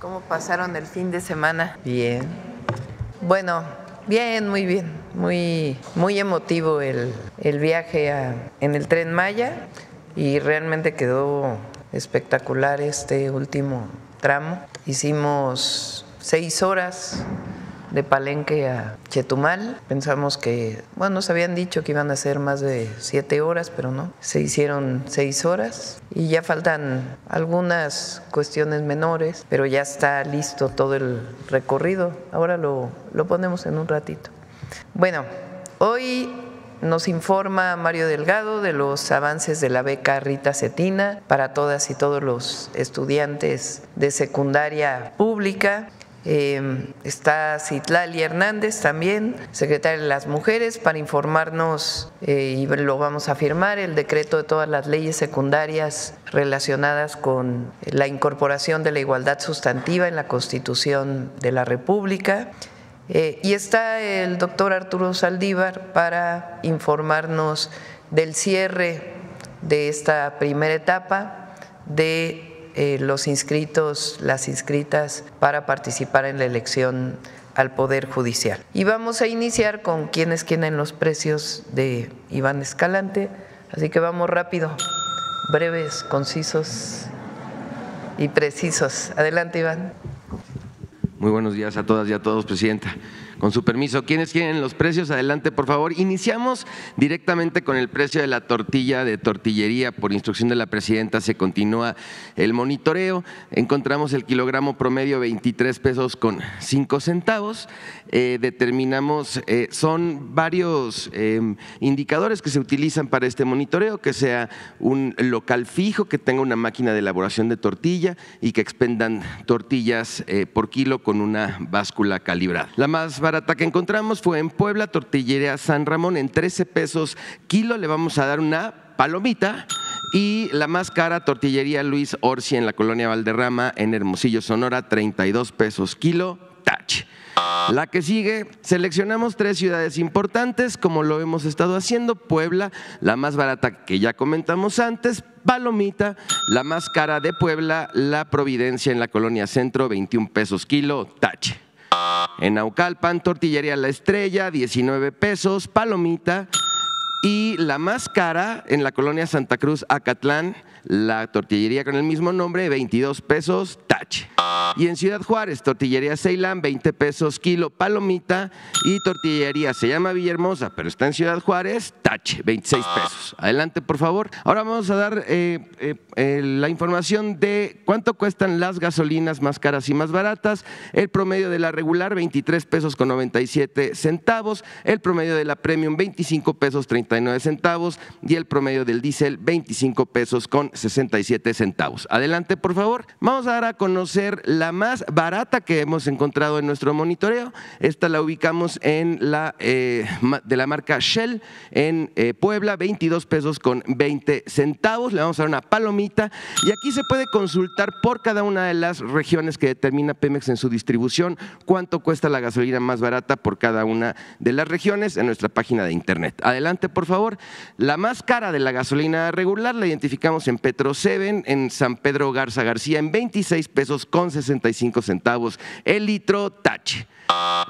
¿Cómo pasaron el fin de semana? Bien. Bueno, bien, muy bien. Muy emotivo el viaje en el Tren Maya y realmente quedó espectacular este último tramo. Hicimos 6 horas de Palenque a Chetumal. Pensamos que, bueno, nos habían dicho que iban a ser más de 7 horas, pero no. Se hicieron 6 horas y ya faltan algunas cuestiones menores, pero ya está listo todo el recorrido. Ahora lo ponemos en un ratito. Bueno, hoy nos informa Mario Delgado de los avances de la beca Rita Cetina para todas y todos los estudiantes de secundaria pública. Está Citlali Hernández también, secretaria de las Mujeres, para informarnos, y lo vamos a firmar, el decreto de todas las leyes secundarias relacionadas con la incorporación de la igualdad sustantiva en la Constitución de la República. Y está el doctor Arturo Saldívar para informarnos del cierre de esta primera etapa de los inscritos, las inscritas para participar en la elección al Poder Judicial. Y vamos a iniciar con quienes quieren los precios de Iván Escalante, así que vamos rápido, breves, concisos y precisos. Adelante, Iván. Muy buenos días a todas y a todos, Presidenta. Con su permiso, ¿quiénes quieren los precios? Adelante, por favor. Iniciamos directamente con el precio de la tortilla de tortillería. Por instrucción de la Presidenta se continúa el monitoreo. Encontramos el kilogramo promedio 23 pesos con 5 centavos. Determinamos, son varios indicadores que se utilizan para este monitoreo, que sea un local fijo, que tenga una máquina de elaboración de tortilla y que expendan tortillas por kilo con una báscula calibrada. La más barata que encontramos fue en Puebla, Tortillería San Ramón, en 13 pesos kilo. Le vamos a dar una palomita. Y la más cara, Tortillería Luis Orsi, en la colonia Valderrama, en Hermosillo, Sonora, 32 pesos kilo, tache. La que sigue, seleccionamos 3 ciudades importantes, como lo hemos estado haciendo. Puebla, la más barata que ya comentamos antes, palomita. La más cara de Puebla, La Providencia, en la colonia Centro, 21 pesos kilo, tache. En Naucalpan, Tortillería La Estrella, 19 pesos, palomita. Y la más cara en la colonia Santa Cruz, Acatlán, la tortillería con el mismo nombre, 22 pesos, tache. Y en Ciudad Juárez, Tortillería Ceilán, 20 pesos kilo, palomita. Y tortillería se llama Villahermosa, pero está en Ciudad Juárez, tache, 26 pesos. Adelante, por favor. Ahora vamos a dar la información de cuánto cuestan las gasolinas más caras y más baratas. El promedio de la regular, 23 pesos con 97 centavos. El promedio de la premium, 25 pesos 39 centavos. Y el promedio del diésel, 25 pesos con 67 centavos. Adelante, por favor. Vamos a dar a conocer la más barata que hemos encontrado en nuestro monitoreo. Esta la ubicamos en de la marca Shell en Puebla, 22 pesos con 20 centavos. Le vamos a dar una palomita y aquí se puede consultar por cada una de las regiones que determina Pemex en su distribución cuánto cuesta la gasolina más barata por cada una de las regiones en nuestra página de internet. Adelante, por favor. La más cara de la gasolina regular la identificamos en Petro 7, en San Pedro Garza García, en 26 pesos con 65 centavos el litro, tache.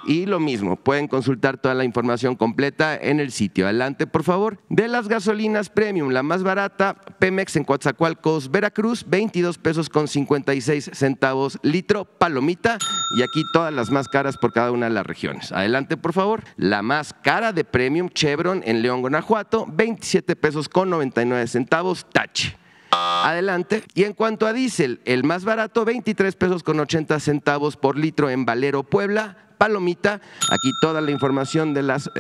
Y lo mismo, pueden consultar toda la información completa en el sitio. Adelante, por favor. De las gasolinas premium, la más barata, Pemex en Coatzacoalcos, Veracruz, 22 pesos con 56 centavos litro, palomita. Y aquí todas las más caras por cada una de las regiones. Adelante, por favor. La más cara de premium, Chevron en León, Guanajuato, 27 pesos con 99 centavos, tache. Adelante. Y en cuanto a diésel, el más barato, 23 pesos con 80 centavos por litro en Valero, Puebla, palomita. Aquí toda la información de las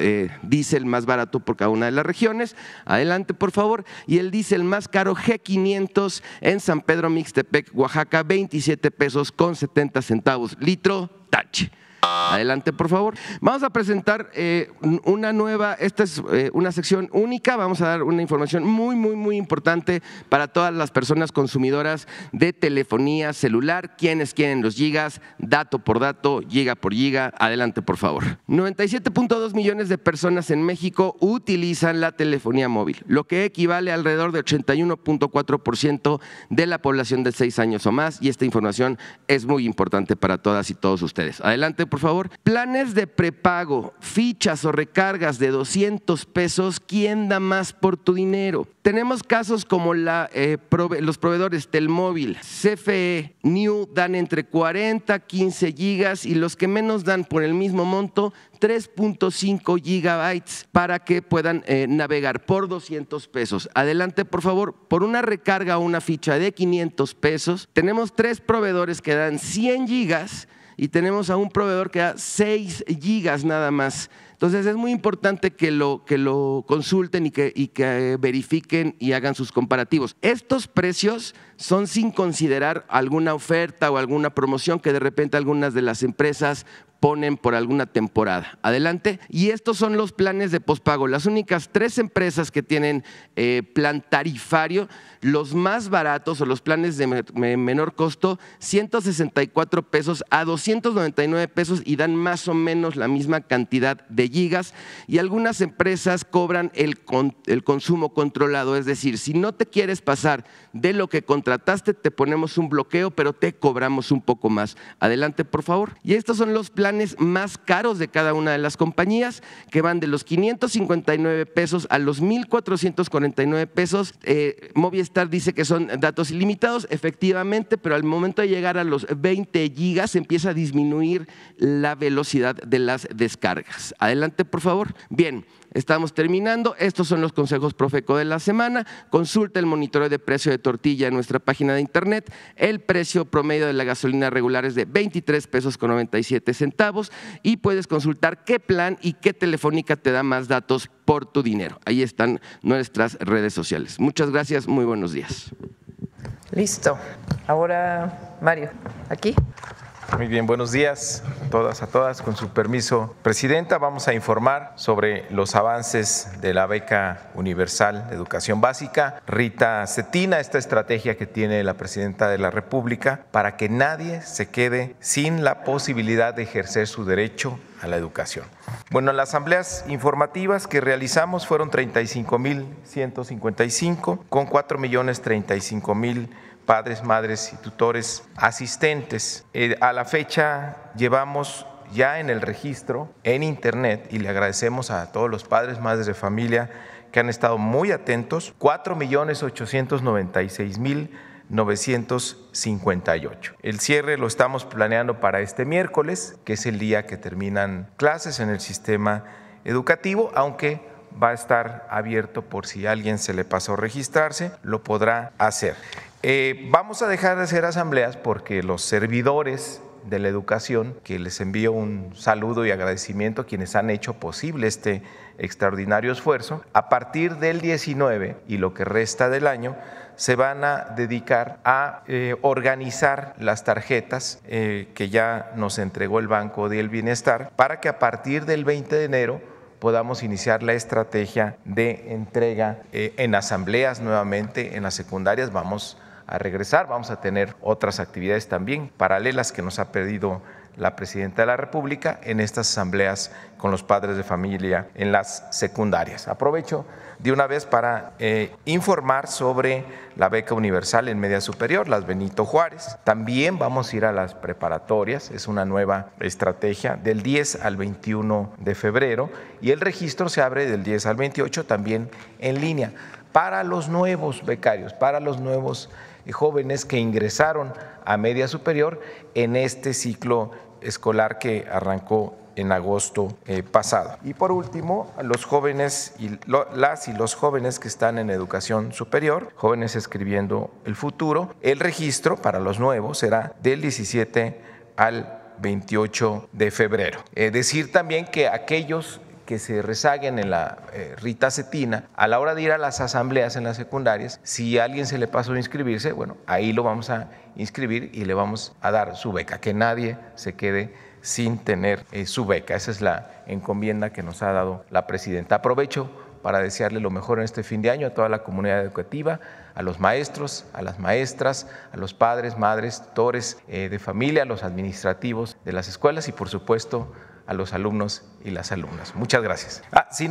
diésel más barato por cada una de las regiones. Adelante, por favor. Y el diésel más caro, G500 en San Pedro Mixtepec, Oaxaca, 27 pesos con 70 centavos litro, tache. Adelante, por favor. Vamos a presentar una nueva, esta es una sección única, vamos a dar una información muy importante para todas las personas consumidoras de telefonía celular, quienes quieren los gigas, dato por dato, giga por giga. Adelante, por favor. 97.2 millones de personas en México utilizan la telefonía móvil, lo que equivale a alrededor de 81.4% de la población de 6 años o más, y esta información es muy importante para todas y todos ustedes. Adelante, por favor. Planes de prepago, fichas o recargas de 200 pesos, ¿quién da más por tu dinero? Tenemos casos como los proveedores Telmóvil, CFE, New dan entre 40 a 15 gigas y los que menos dan por el mismo monto 3.5 gigabytes para que puedan navegar por 200 pesos. Adelante, por favor. Por una recarga o una ficha de 500 pesos, tenemos 3 proveedores que dan 100 gigas y tenemos a un proveedor que da 6 gigas nada más. Entonces es muy importante que lo consulten y que verifiquen y hagan sus comparativos. Estos precios son sin considerar alguna oferta o alguna promoción que de repente algunas de las empresas ponen por alguna temporada. Adelante. Y estos son los planes de pospago. Las únicas 3 empresas que tienen plan tarifario, los más baratos o los planes de menor costo, 164 pesos a 299 pesos y dan más o menos la misma cantidad de gigas, y algunas empresas cobran el consumo controlado, es decir, si no te quieres pasar de lo que contrataste, te ponemos un bloqueo, pero te cobramos un poco más. Adelante, por favor. Y estos son los planes más caros de cada una de las compañías, que van de los 559 pesos a los 1,449 pesos. Movistar dice que son datos ilimitados, efectivamente, pero al momento de llegar a los 20 gigas empieza a disminuir la velocidad de las descargas. Adelante, por favor. Bien, estamos terminando. Estos son los consejos Profeco de la semana. Consulta el monitoreo de precio de tortilla en nuestra página de internet. El precio promedio de la gasolina regular es de 23 pesos con 97 centavos y puedes consultar qué plan y qué telefónica te da más datos por tu dinero. Ahí están nuestras redes sociales. Muchas gracias, muy buenos días. Listo. Ahora, Mario, aquí. Muy bien, buenos días a todas. Con su permiso, Presidenta, vamos a informar sobre los avances de la beca universal de educación básica. Rita Cetina, esta estrategia que tiene la Presidenta de la República para que nadie se quede sin la posibilidad de ejercer su derecho a la educación. Bueno, las asambleas informativas que realizamos fueron 35,155 con 4,035,000 padres, madres y tutores asistentes. A la fecha llevamos ya en el registro en internet, y le agradecemos a todos los padres, madres de familia que han estado muy atentos, 4,896,958. El cierre lo estamos planeando para este miércoles, que es el día que terminan clases en el sistema educativo, aunque va a estar abierto por si a alguien se le pasó registrarse, lo podrá hacer. Vamos a dejar de hacer asambleas porque los servidores de la educación, que les envío un saludo y agradecimiento a quienes han hecho posible este extraordinario esfuerzo, a partir del 19 y lo que resta del año, se van a dedicar a organizar las tarjetas que ya nos entregó el Banco del Bienestar, para que a partir del 20 de enero podamos iniciar la estrategia de entrega en asambleas nuevamente en las secundarias. Vamos a regresar, vamos a tener otras actividades también paralelas que nos ha pedido la Presidenta de la República en estas asambleas con los padres de familia en las secundarias. Aprovecho de una vez para informar sobre la beca universal en media superior, las Benito Juárez. También vamos a ir a las preparatorias, es una nueva estrategia del 10 al 21 de febrero y el registro se abre del 10 al 28 también en línea para los nuevos becarios, para los nuevos jóvenes que ingresaron a media superior en este ciclo escolar que arrancó en agosto pasado. Y por último, los jóvenes y los jóvenes que están en educación superior, jóvenes escribiendo el futuro, el registro para los nuevos será del 17 al 28 de febrero. Decir también que aquellos que se rezaguen en la Rita Cetina, a la hora de ir a las asambleas en las secundarias, si a alguien se le pasó a inscribirse, bueno, ahí lo vamos a inscribir y le vamos a dar su beca, que nadie se quede sin tener su beca. Esa es la encomienda que nos ha dado la presidenta. Aprovecho para desearle lo mejor en este fin de año a toda la comunidad educativa, a los maestros, a las maestras, a los padres, madres, tutores de familia, a los administrativos de las escuelas y, por supuesto, a los alumnos y las alumnas. Muchas gracias. Si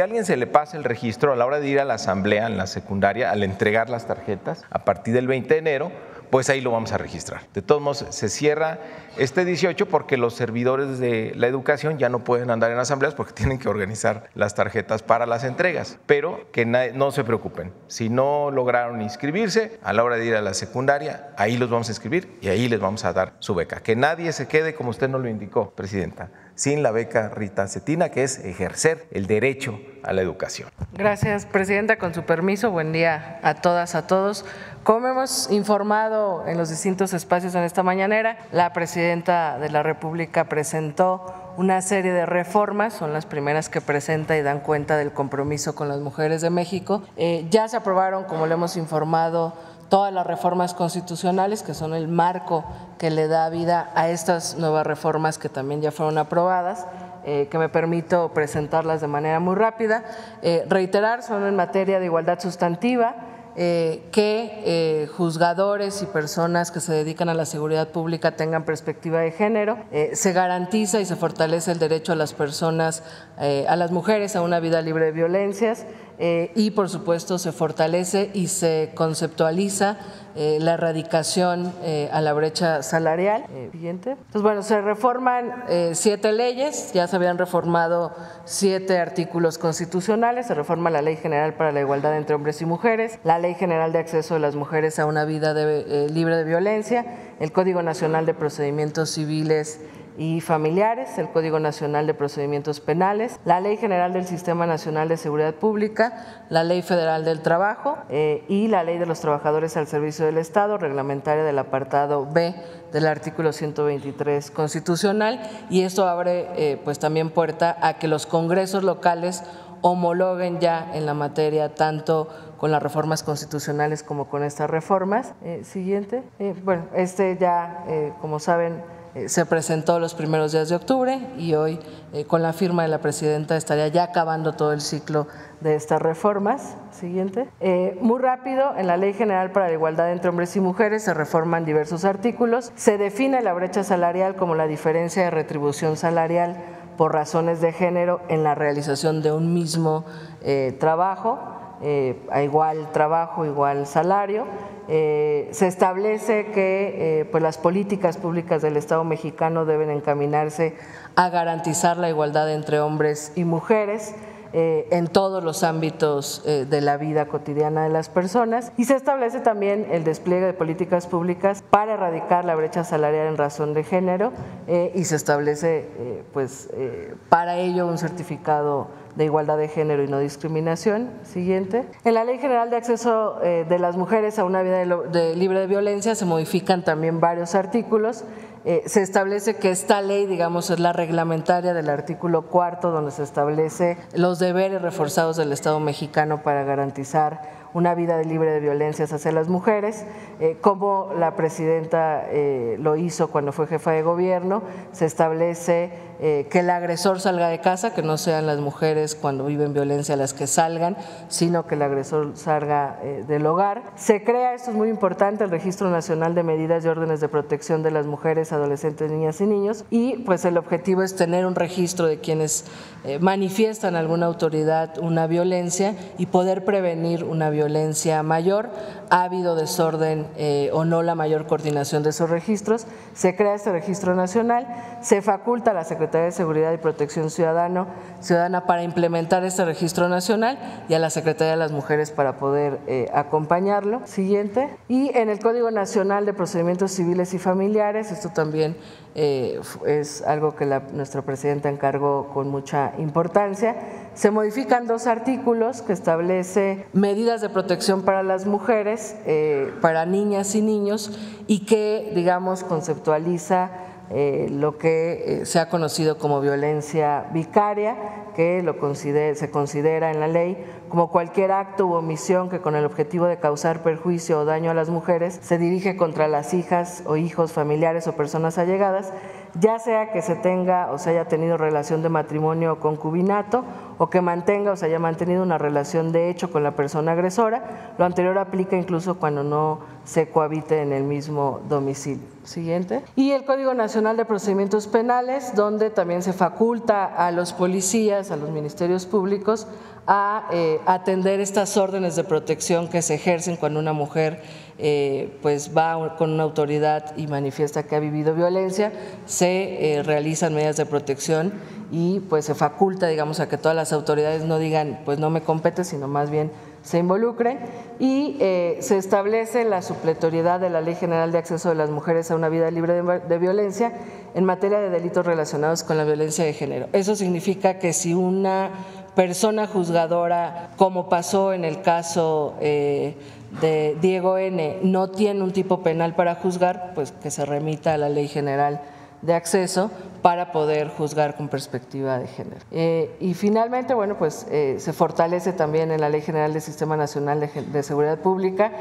a alguien se le pasa el registro a la hora de ir a la asamblea en la secundaria, al entregar las tarjetas a partir del 20 de enero, pues ahí lo vamos a registrar. De todos modos, se cierra este 18 porque los servidores de la educación ya no pueden andar en asambleas porque tienen que organizar las tarjetas para las entregas. Pero que no se preocupen, si no lograron inscribirse a la hora de ir a la secundaria, ahí los vamos a inscribir y ahí les vamos a dar su beca. Que nadie se quede, como usted nos lo indicó, presidenta, sin la beca Rita Cetina, que es ejercer el derecho a la educación. Gracias, presidenta. Con su permiso, buen día a todas, a todos. Como hemos informado en los distintos espacios en esta mañanera, la presidenta de la República presentó una serie de reformas, son las primeras que presenta y dan cuenta del compromiso con las mujeres de México. Ya se aprobaron, como le hemos informado, todas las reformas constitucionales, que son el marco que le da vida a estas nuevas reformas que también ya fueron aprobadas, que me permito presentarlas de manera muy rápida. Reiterar, son en materia de igualdad sustantiva, que juzgadores y personas que se dedican a la seguridad pública tengan perspectiva de género. Se garantiza y se fortalece el derecho a las personas, a las mujeres, a una vida libre de violencias. Y por supuesto se fortalece y se conceptualiza la erradicación a la brecha salarial. Siguiente. Entonces, bueno, se reforman 7 leyes, ya se habían reformado 7 artículos constitucionales, se reforma la Ley General para la Igualdad entre Hombres y Mujeres, la Ley General de Acceso de las Mujeres a una vida libre de violencia, el Código Nacional de Procedimientos Civiles y Familiares, el Código Nacional de Procedimientos Penales, la Ley General del Sistema Nacional de Seguridad Pública, la Ley Federal del Trabajo y la Ley de los Trabajadores al Servicio del Estado, reglamentaria del apartado B del artículo 123 constitucional, y esto abre pues también puerta a que los congresos locales homologuen ya en la materia tanto con las reformas constitucionales como con estas reformas. Siguiente. Bueno, ya, como saben, se presentó los primeros días de octubre y hoy con la firma de la presidenta estaría ya acabando todo el ciclo de estas reformas. Siguiente. Muy rápido, en la Ley General para la Igualdad entre Hombres y Mujeres se reforman diversos artículos. Se define la brecha salarial como la diferencia de retribución salarial por razones de género en la realización de un mismo trabajo, a igual trabajo, igual salario. Se establece que pues las políticas públicas del Estado mexicano deben encaminarse a garantizar la igualdad entre hombres y mujeres en todos los ámbitos de la vida cotidiana de las personas, y se establece también el despliegue de políticas públicas para erradicar la brecha salarial en razón de género y se establece para ello un certificado de igualdad de género y no discriminación. Siguiente. En la Ley General de Acceso de las Mujeres a una vida libre de violencia se modifican también varios artículos. Se establece que esta ley, digamos, es la reglamentaria del artículo 4, donde se establece los deberes reforzados del Estado mexicano para garantizar una vida libre de violencias hacia las mujeres, como la presidenta lo hizo cuando fue jefa de gobierno. Se establece que el agresor salga de casa, que no sean las mujeres cuando viven violencia las que salgan, sino que el agresor salga del hogar. Se crea, esto es muy importante, el Registro Nacional de Medidas y Órdenes de Protección de las Mujeres, Adolescentes, Niñas y Niños, y pues el objetivo es tener un registro de quienes manifiestan a alguna autoridad una violencia y poder prevenir una violencia mayor. Ha habido desorden o no la mayor coordinación de esos registros. Se crea este registro nacional, se faculta a la Secretaría de Seguridad y Protección Ciudadana para implementar este registro nacional y a la Secretaría de las Mujeres para poder acompañarlo. Siguiente. Y en el Código Nacional de Procedimientos Civiles y Familiares, esto también es algo que nuestra presidenta encargó con mucha importancia. Se modifican 2 artículos que establece medidas de protección para las mujeres, para niñas y niños, y que, digamos, conceptualiza lo que se ha conocido como violencia vicaria, que se considera en la ley como cualquier acto u omisión que con el objetivo de causar perjuicio o daño a las mujeres se dirige contra las hijas o hijos, familiares o personas allegadas, ya sea que se tenga o se haya tenido relación de matrimonio o concubinato, o que mantenga o se haya mantenido una relación de hecho con la persona agresora. Lo anterior aplica incluso cuando no se cohabite en el mismo domicilio. Siguiente. Y el Código Nacional de Procedimientos Penales, donde también se faculta a los policías, a los ministerios públicos, a atender estas órdenes de protección que se ejercen cuando una mujer pues va con una autoridad y manifiesta que ha vivido violencia. Se realizan medidas de protección y pues se faculta, digamos, a que todas las autoridades no digan pues no me compete, sino más bien se involucren, y se establece la supletoriedad de la Ley General de Acceso de las Mujeres a una vida libre de violencia en materia de delitos relacionados con la violencia de género. Eso significa que si una persona juzgadora, como pasó en el caso de Diego N., no tiene un tipo penal para juzgar, pues que se remita a la Ley General de Acceso para poder juzgar con perspectiva de género. Y finalmente, bueno, pues se fortalece también en la Ley General del Sistema Nacional de Seguridad Pública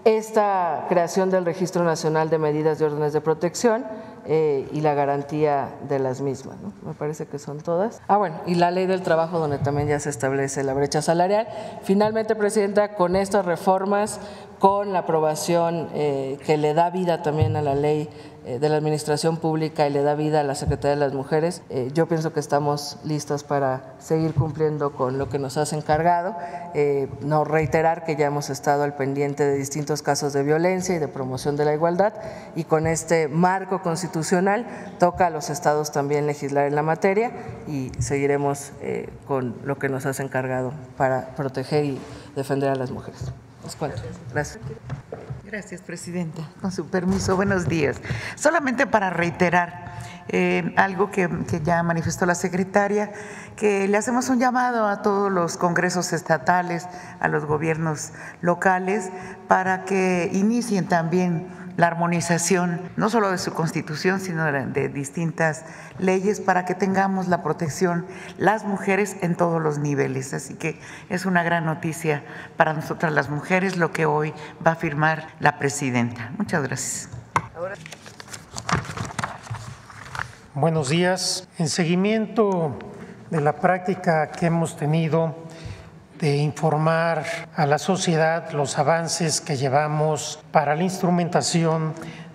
esta creación del Registro Nacional de Medidas de Órdenes de Protección y la garantía de las mismas, ¿no? Me parece que son todas. Bueno, y la Ley del Trabajo, donde también ya se establece la brecha salarial. Finalmente, Presidenta, con estas reformas, con la aprobación que le da vida también a la Ley de la Administración Pública y le da vida a la Secretaría de las Mujeres, yo pienso que estamos listas para seguir cumpliendo con lo que nos has encargado. No reiterar que ya hemos estado al pendiente de distintos casos de violencia y de promoción de la igualdad, y con este marco constitucional toca a los estados también legislar en la materia, y seguiremos con lo que nos has encargado para proteger y defender a las mujeres. Os cuento. Gracias. Gracias, Presidenta. Con su permiso, buenos días. Solamente para reiterar algo que ya manifestó la secretaria, que le hacemos un llamado a todos los congresos estatales, a los gobiernos locales, para que inicien también la armonización no solo de su Constitución, sino de distintas leyes, para que tengamos la protección las mujeres en todos los niveles. Así que es una gran noticia para nosotras las mujeres lo que hoy va a firmar la presidenta. Muchas gracias. Buenos días. En seguimiento de la práctica que hemos tenido de informar a la sociedad los avances que llevamos para la instrumentación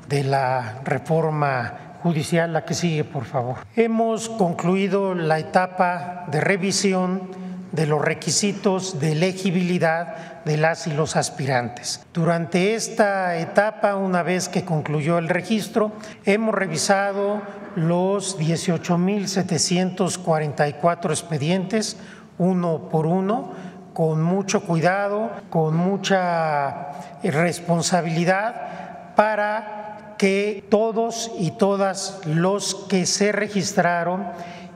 de la reforma judicial. La que sigue, por favor. Hemos concluido la etapa de revisión de los requisitos de elegibilidad de las y los aspirantes. Durante esta etapa, una vez que concluyó el registro, hemos revisado los 18,744 expedientes uno por uno, con mucho cuidado, con mucha responsabilidad, para que todos y todas los que se registraron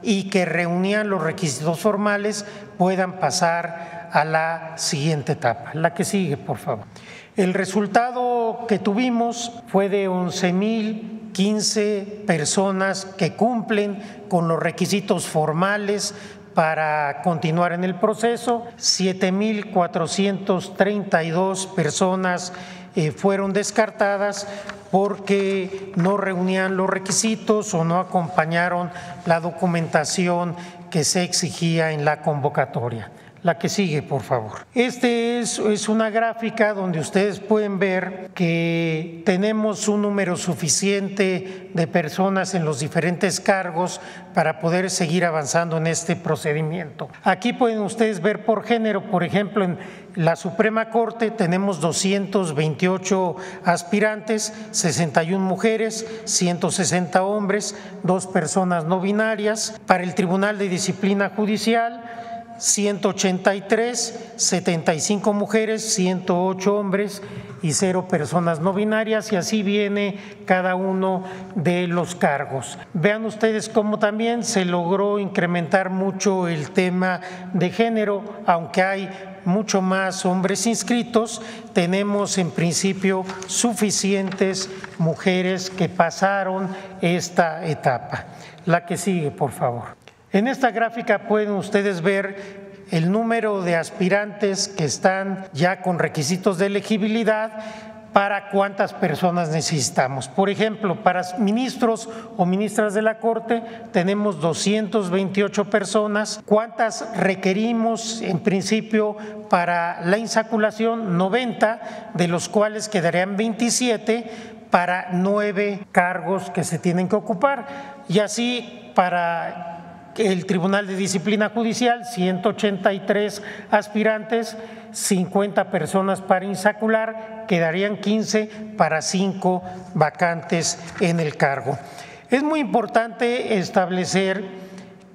y que reunían los requisitos formales puedan pasar a la siguiente etapa. La que sigue, por favor. El resultado que tuvimos fue de 11,015 personas que cumplen con los requisitos formales para continuar en el proceso. 7,432 personas fueron descartadas porque no reunían los requisitos o no acompañaron la documentación que se exigía en la convocatoria. La que sigue, por favor. Este es una gráfica donde ustedes pueden ver que tenemos un número suficiente de personas en los diferentes cargos para poder seguir avanzando en este procedimiento. Aquí pueden ustedes ver por género. Por ejemplo, en la Suprema Corte tenemos 228 aspirantes, 61 mujeres, 160 hombres, 2 personas no binarias. Para el Tribunal de Disciplina Judicial, 183, 75 mujeres, 108 hombres y 0 personas no binarias, y así viene cada uno de los cargos. Vean ustedes cómo también se logró incrementar mucho el tema de género, aunque hay mucho más hombres inscritos, tenemos en principio suficientes mujeres que pasaron esta etapa. La que sigue, por favor. En esta gráfica pueden ustedes ver el número de aspirantes que están ya con requisitos de elegibilidad para cuántas personas necesitamos. Por ejemplo, para ministros o ministras de la Corte tenemos 228 personas. ¿Cuántas requerimos en principio para la insaculación? 90, de los cuales quedarían 27 para 9 cargos que se tienen que ocupar. Y así para el Tribunal de Disciplina Judicial, 183 aspirantes, 50 personas para insacular, quedarían 15 para 5 vacantes en el cargo. Es muy importante establecer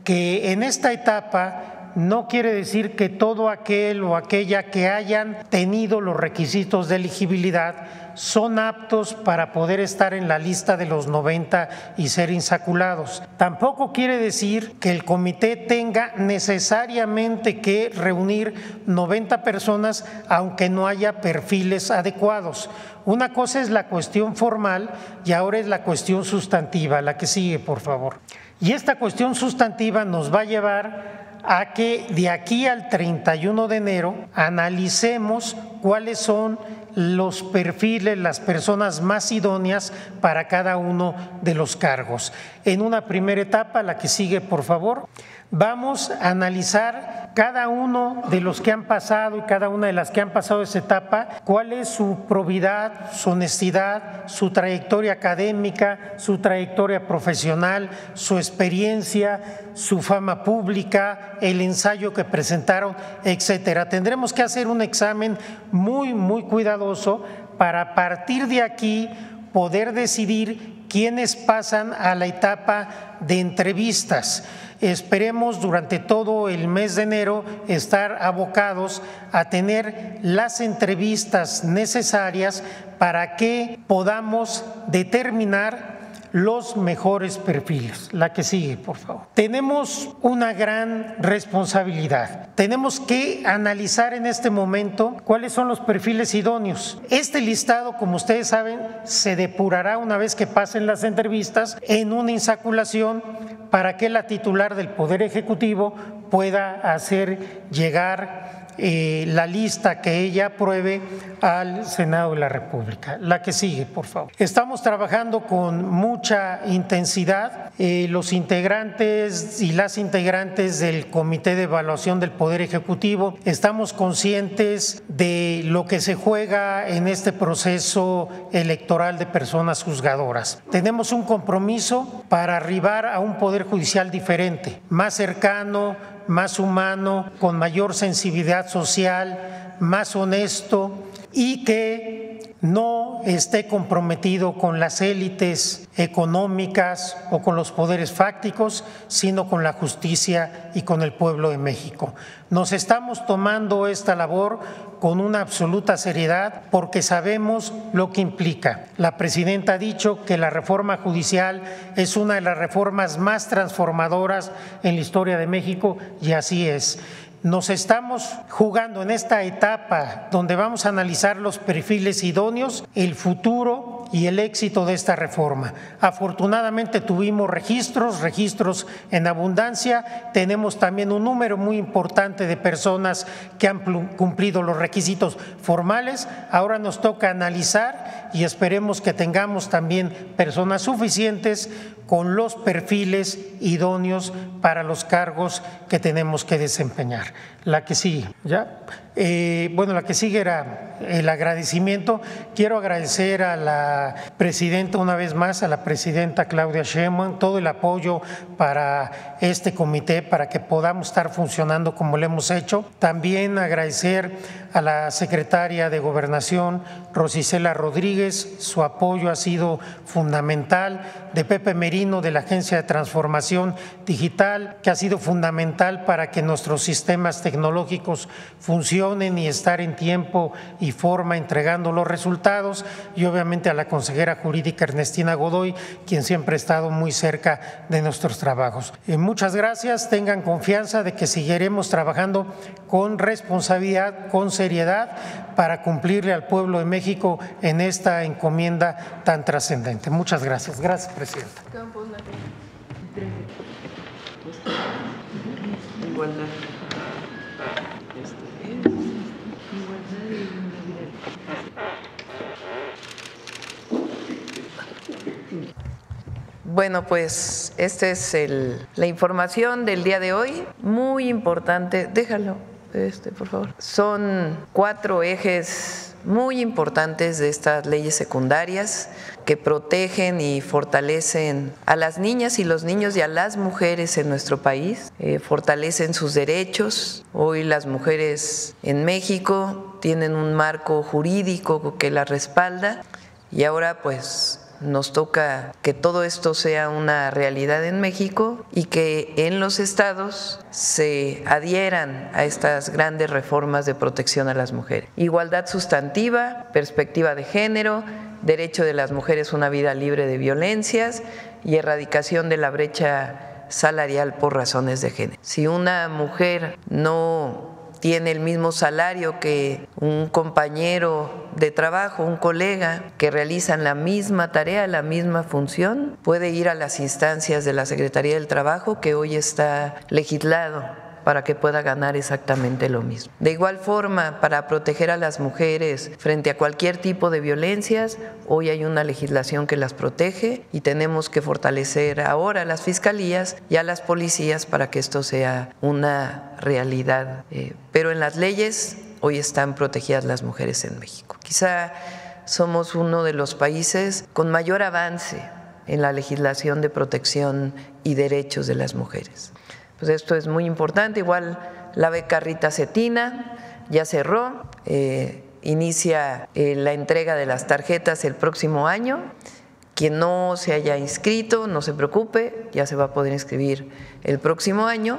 que en esta etapa no quiere decir que todo aquel o aquella que hayan tenido los requisitos de elegibilidad son aptos para poder estar en la lista de los 90 y ser insaculados. Tampoco quiere decir que el comité tenga necesariamente que reunir 90 personas aunque no haya perfiles adecuados. Una cosa es la cuestión formal y ahora es la cuestión sustantiva. La que sigue, por favor. Y esta cuestión sustantiva nos va a llevar a que de aquí al 31 de enero analicemos cuáles son los perfiles, las personas más idóneas para cada uno de los cargos. En una primera etapa, la que sigue, por favor, vamos a analizar cada uno de los que han pasado y cada una de las que han pasado esa etapa, cuál es su probidad, su honestidad, su trayectoria académica, su trayectoria profesional, su experiencia, su fama pública, el ensayo que presentaron, etcétera. Tendremos que hacer un examen muy cuidadoso para a partir de aquí poder decidir quiénes pasan a la etapa de entrevistas. Esperemos durante todo el mes de enero estar abocados a tener las entrevistas necesarias para que podamos determinar los mejores perfiles. La que sigue, por favor. Tenemos una gran responsabilidad. Tenemos que analizar en este momento cuáles son los perfiles idóneos. Este listado, como ustedes saben, se depurará una vez que pasen las entrevistas en una insaculación para que la titular del Poder Ejecutivo pueda hacer llegar la lista que ella apruebe al Senado de la República. La que sigue, por favor. Estamos trabajando con mucha intensidad. Los integrantes y las integrantes del Comité de Evaluación del Poder Ejecutivo estamos conscientes de lo que se juega en este proceso electoral de personas juzgadoras. Tenemos un compromiso para arribar a un Poder Judicial diferente, más cercano, más humano, con mayor sensibilidad social, más honesto y que no esté comprometido con las élites económicas o con los poderes fácticos, sino con la justicia y con el pueblo de México. Nos estamos tomando esta labor con una absoluta seriedad porque sabemos lo que implica. La presidenta ha dicho que la reforma judicial es una de las reformas más transformadoras en la historia de México y así es. Nos estamos jugando en esta etapa donde vamos a analizar los perfiles idóneos, el futuro y el éxito de esta reforma. Afortunadamente tuvimos registros en abundancia, tenemos también un número muy importante de personas que han cumplido los requisitos formales. Ahora nos toca analizar y esperemos que tengamos también personas suficientes con los perfiles idóneos para los cargos que tenemos que desempeñar. La que sigue, ¿ya? Bueno, la que sigue era el agradecimiento. Quiero agradecer a la presidenta una vez más, a la presidenta Claudia Sheinbaum, todo el apoyo para este comité, para que podamos estar funcionando como lo hemos hecho. También agradecer a la secretaria de Gobernación, Rosicela Rodríguez, su apoyo ha sido fundamental, de Pepe Merino de la Agencia de Transformación Digital, que ha sido fundamental para que nuestros sistemas tecnológicos funcionen y estar en tiempo y forma entregando los resultados, y obviamente a la consejera jurídica Ernestina Godoy, quien siempre ha estado muy cerca de nuestros trabajos. Muchas gracias, tengan confianza de que seguiremos trabajando con responsabilidad, con seriedad, para cumplirle al pueblo de México en esta encomienda tan trascendente. Muchas gracias. Gracias, presidenta. Igualdad. Bueno, pues esta es la información del día de hoy, muy importante. Déjalo, por favor. Son 4 ejes muy importantes de estas leyes secundarias que protegen y fortalecen a las niñas y los niños y a las mujeres en nuestro país, fortalecen sus derechos. Hoy las mujeres en México tienen un marco jurídico que las respalda y ahora pues nos toca que todo esto sea una realidad en México y que en los estados se adhieran a estas grandes reformas de protección a las mujeres. Igualdad sustantiva, perspectiva de género, derecho de las mujeres a una vida libre de violencias y erradicación de la brecha salarial por razones de género. Si una mujer no tiene el mismo salario que un compañero de trabajo, un colega, que realizan la misma tarea, la misma función, puede ir a las instancias de la Secretaría del Trabajo, que hoy está legislado para que pueda ganar exactamente lo mismo. De igual forma, para proteger a las mujeres frente a cualquier tipo de violencias, hoy hay una legislación que las protege y tenemos que fortalecer ahora a las fiscalías y a las policías para que esto sea una realidad. Pero en las leyes hoy están protegidas las mujeres en México. Quizá somos uno de los países con mayor avance en la legislación de protección y derechos de las mujeres. Pues esto es muy importante. Igual la beca Rita Cetina ya cerró, inicia la entrega de las tarjetas el próximo año. Quien no se haya inscrito, no se preocupe, ya se va a poder inscribir el próximo año,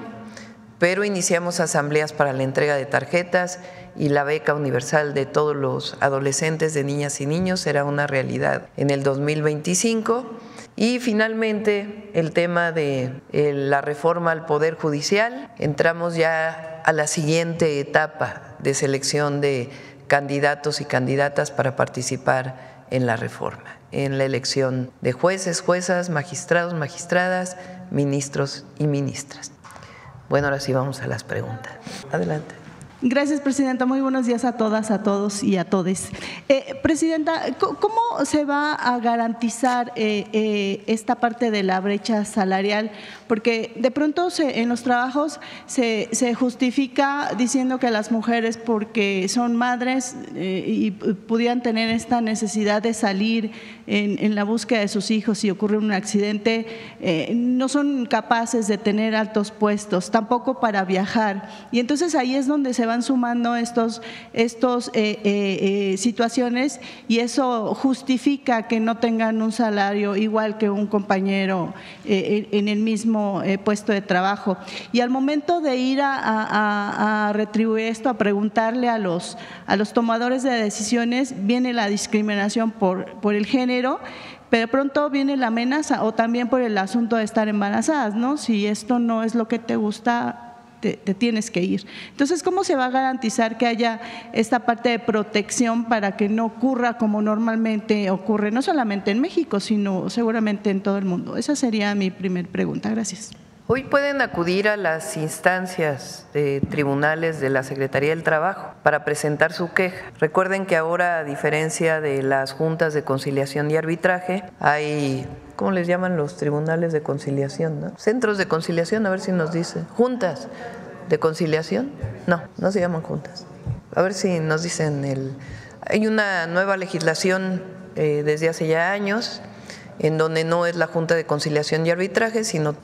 pero iniciamos asambleas para la entrega de tarjetas y la beca universal de todos los adolescentes, de niñas y niños, será una realidad en el 2025. Y finalmente, el tema de la reforma al Poder Judicial. Entramos ya a la siguiente etapa de selección de candidatos y candidatas para participar en la reforma, en la elección de jueces, juezas, magistrados, magistradas, ministros y ministras. Bueno, ahora sí vamos a las preguntas. Adelante. Gracias, Presidenta. Muy buenos días a todas, a todos y a todes. Presidenta, ¿cómo se va a garantizar esta parte de la brecha salarial? Porque de pronto en los trabajos se justifica diciendo que las mujeres, porque son madres y pudieran tener esta necesidad de salir en la búsqueda de sus hijos si ocurre un accidente, no son capaces de tener altos puestos, tampoco para viajar. Y entonces ahí es donde se van sumando estos situaciones y eso justifica que no tengan un salario igual que un compañero en el mismo puesto de trabajo. Y al momento de ir a retribuir esto, a preguntarle a los tomadores de decisiones, viene la discriminación por el género, pero pronto viene la amenaza o también por el asunto de estar embarazadas, ¿no? Si esto no es lo que te gusta, te tienes que ir. Entonces, ¿cómo se va a garantizar que haya esta parte de protección para que no ocurra como normalmente ocurre, no solamente en México, sino seguramente en todo el mundo? Esa sería mi primer pregunta. Gracias. Hoy pueden acudir a las instancias de tribunales de la Secretaría del Trabajo para presentar su queja. Recuerden que ahora, a diferencia de las juntas de conciliación y arbitraje, hay… ¿Cómo les llaman los tribunales de conciliación? ¿No? Centros de conciliación, a ver si nos dicen. ¿Juntas de conciliación? No, no se llaman juntas. A ver si nos dicen. Hay una nueva legislación desde hace ya años en donde no es la Junta de Conciliación y Arbitraje, sino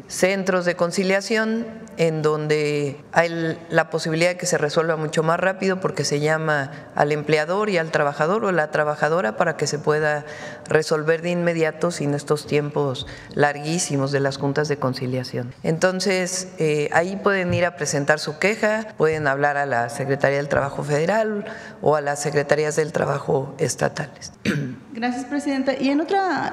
centros de conciliación, en donde hay la posibilidad de que se resuelva mucho más rápido porque se llama al empleador y al trabajador o a la trabajadora para que se pueda resolver de inmediato sin estos tiempos larguísimos de las juntas de conciliación. Entonces, ahí pueden ir a presentar su queja, pueden hablar a la Secretaría del Trabajo Federal o a las Secretarías del Trabajo estatales. Gracias, Presidenta. Y en otra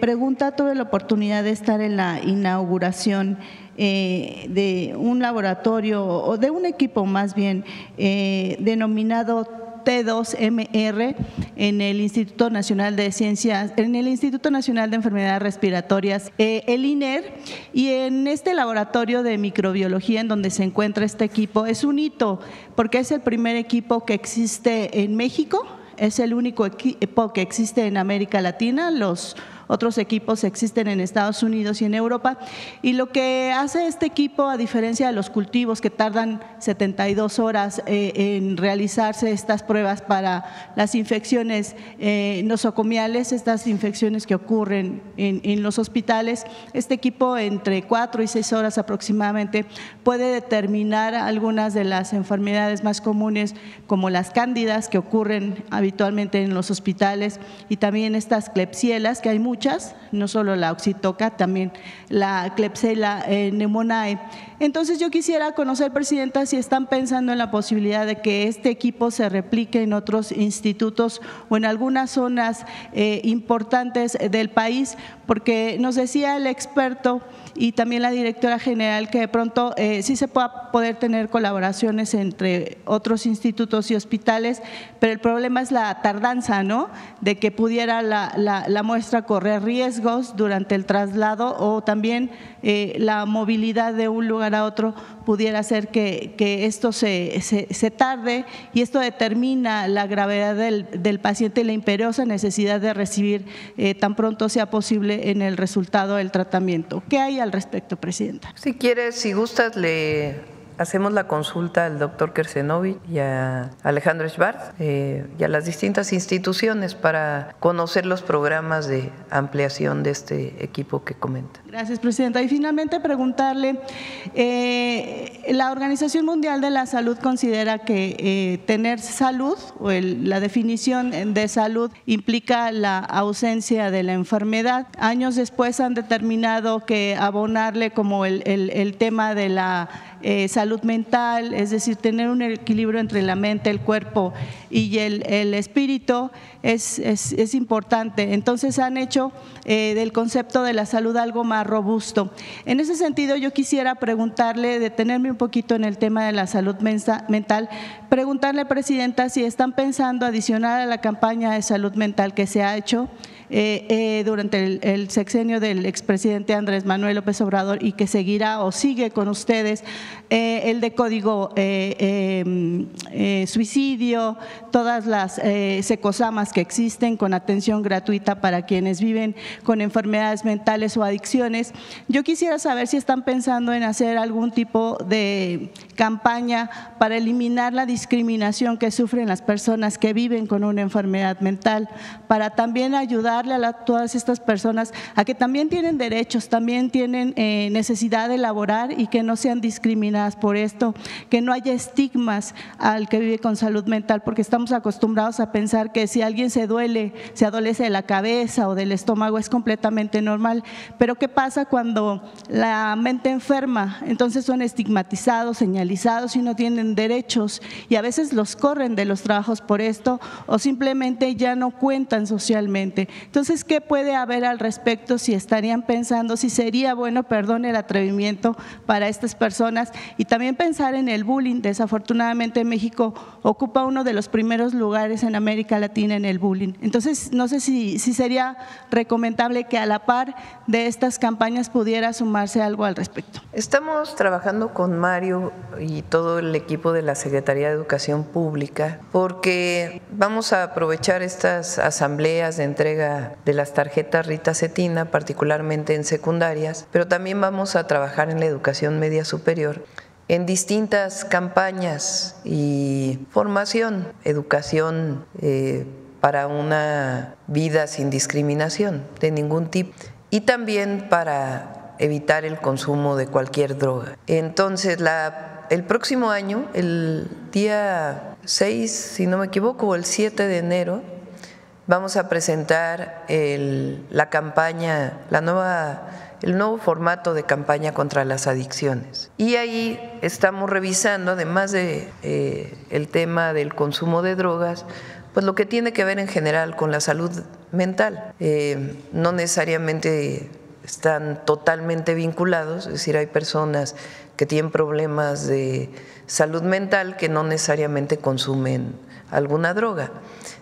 pregunta, tuve la oportunidad de estar en la inauguración de un laboratorio o de un equipo más bien denominado T2MR en el Instituto Nacional de Ciencias, en el Instituto Nacional de Enfermedades Respiratorias, el INER, y en este laboratorio de microbiología en donde se encuentra este equipo es un hito porque es el primer equipo que existe en México, es el único equipo que existe en América Latina, los otros equipos existen en Estados Unidos y en Europa, y lo que hace este equipo, a diferencia de los cultivos que tardan 72 horas en realizarse estas pruebas para las infecciones nosocomiales, estas infecciones que ocurren en los hospitales, este equipo entre 4 y 6 horas aproximadamente puede determinar algunas de las enfermedades más comunes como las cándidas que ocurren habitualmente en los hospitales y también estas klebsielas, que hay muchas, no solo la oxitoca, también la Klebsiella pneumoniae. Entonces yo quisiera conocer, Presidenta, si están pensando en la posibilidad de que este equipo se replique en otros institutos o en algunas zonas importantes del país, porque nos decía el experto y también la directora general que de pronto sí se pueda poder tener colaboraciones entre otros institutos y hospitales, pero el problema es la tardanza, ¿no? De que pudiera la muestra correr riesgos durante el traslado o también la movilidad de un lugar a otro pudiera hacer que esto se tarde, y esto determina la gravedad del paciente y la imperiosa necesidad de recibir tan pronto sea posible en el resultado del tratamiento. ¿Qué hay al respecto, Presidenta? Si quieres, si gustas, le hacemos la consulta al doctor Kersenovich y a Alejandro Schwartz y a las distintas instituciones para conocer los programas de ampliación de este equipo que comenta. Gracias, Presidenta. Y finalmente preguntarle, la Organización Mundial de la Salud considera que tener salud o la definición de salud implica la ausencia de la enfermedad. Años después han determinado que abonarle como el tema de la salud mental, es decir, tener un equilibrio entre la mente, el cuerpo y el espíritu es importante. Entonces han hecho del concepto de la salud algo más robusto. En ese sentido yo quisiera preguntarle, detenerme un poquito en el tema de la salud mental, preguntarle, Presidenta, si están pensando adicionar a la campaña de salud mental que se ha hecho durante el sexenio del expresidente Andrés Manuel López Obrador y que seguirá o sigue con ustedes, el de código suicidio, todas las secosamas que existen con atención gratuita para quienes viven con enfermedades mentales o adicciones. Yo quisiera saber si están pensando en hacer algún tipo de campaña para eliminar la discriminación que sufren las personas que viven con una enfermedad mental, para también ayudarle a todas estas personas a que también tienen derechos, también tienen necesidad de laborar y que no sean discriminadas por esto, que no haya estigmas al que vive con salud mental, porque estamos acostumbrados a pensar que si alguien se duele, se adolece de la cabeza o del estómago, es completamente normal, pero ¿qué pasa cuando la mente enferma? Entonces son estigmatizados, señalizados y no tienen derechos, y a veces los corren de los trabajos por esto o simplemente ya no cuentan socialmente. Entonces, ¿qué puede haber al respecto? Si estarían pensando, si sería bueno, perdón el atrevimiento, para estas personas, y también pensar en el bullying. Desafortunadamente México ocupa uno de los primeros lugares en América Latina en el bullying. Entonces, no sé si sería recomendable que a la par de estas campañas pudiera sumarse algo al respecto. Estamos trabajando con Mario y todo el equipo de la Secretaría de Educación Pública porque vamos a aprovechar estas asambleas de entrega de las tarjetas Rita Cetina, particularmente en secundarias, pero también vamos a trabajar en la educación media superior en distintas campañas y formación, educación para una vida sin discriminación de ningún tipo y también para evitar el consumo de cualquier droga. Entonces, el próximo año, el día 6, si no me equivoco, o el 7 de enero, vamos a presentar la campaña, el nuevo formato de campaña contra las adicciones. Y ahí estamos revisando, además de el tema del consumo de drogas, pues lo que tiene que ver en general con la salud mental. No necesariamente están totalmente vinculados, es decir, hay personas que tienen problemas de salud mental que no necesariamente consumen alguna droga.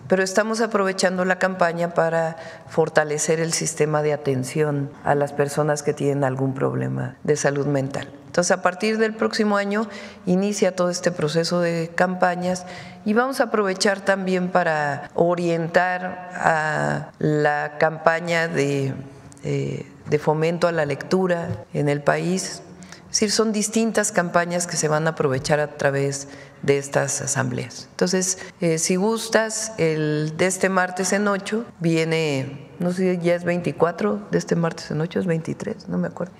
Pero estamos aprovechando la campaña para fortalecer el sistema de atención a las personas que tienen algún problema de salud mental. Entonces, a partir del próximo año inicia todo este proceso de campañas y vamos a aprovechar también para orientar a la campaña de fomento a la lectura en el país. Es decir, son distintas campañas que se van a aprovechar a través de estas asambleas. Entonces, si gustas, el de este martes en 8 viene, no sé si ya es 24 de este martes en 8, es 23, no me acuerdo.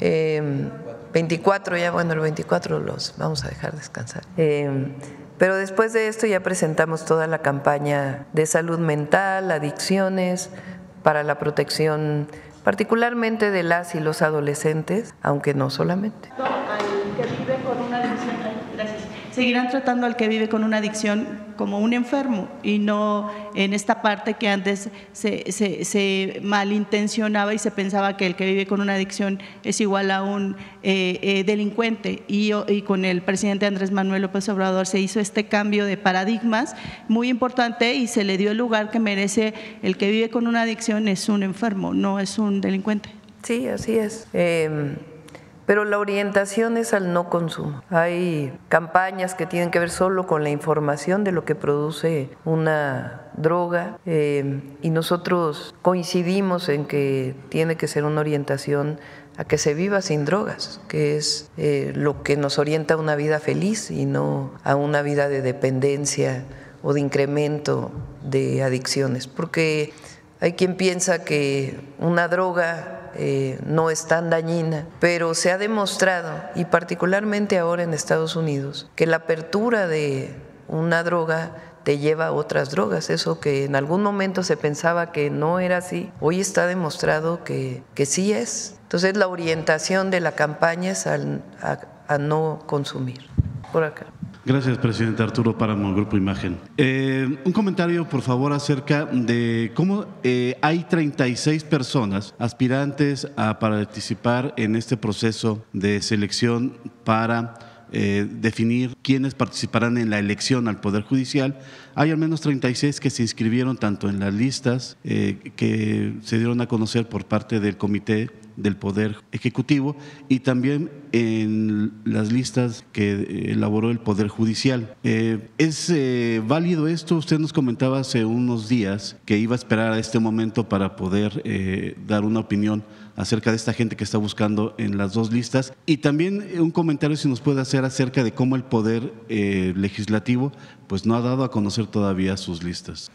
24 ya, bueno, el 24 los vamos a dejar descansar. Pero después de esto ya presentamos toda la campaña de salud mental, adicciones, para la protección particularmente de las y los adolescentes, aunque no solamente. Al que vive con una adicción, gracias. Seguirán tratando al que vive con una adicción como un enfermo y no en esta parte que antes se malintencionaba y se pensaba que el que vive con una adicción es igual a un delincuente y con el presidente Andrés Manuel López Obrador se hizo este cambio de paradigmas muy importante y se le dio el lugar que merece. El que vive con una adicción es un enfermo, no es un delincuente. Sí, así es. Pero la orientación es al no consumo. Hay campañas que tienen que ver solo con la información de lo que produce una droga y nosotros coincidimos en que tiene que ser una orientación a que se viva sin drogas, que es lo que nos orienta a una vida feliz y no a una vida de dependencia o de incremento de adicciones. Porque hay quien piensa que una droga no es tan dañina, pero se ha demostrado, y particularmente ahora en Estados Unidos, que la apertura de una droga te lleva a otras drogas. Eso que en algún momento se pensaba que no era así, hoy está demostrado que sí es. Entonces la orientación de la campaña es a no consumir. Por acá. Gracias, presidente. Arturo Páramo, Grupo Imagen. Un comentario, por favor, acerca de cómo hay 36 personas aspirantes a participar en este proceso de selección para definir quiénes participarán en la elección al Poder Judicial. Hay al menos 36 que se inscribieron tanto en las listas que se dieron a conocer por parte del Comité del Poder Ejecutivo y también en las listas que elaboró el Poder Judicial. ¿Es válido esto? Usted nos comentaba hace unos días que iba a esperar a este momento para poder dar una opinión acerca de esta gente que está buscando en las dos listas y también un comentario si nos puede hacer acerca de cómo el Poder Legislativo pues no ha dado a conocer todavía sus listas.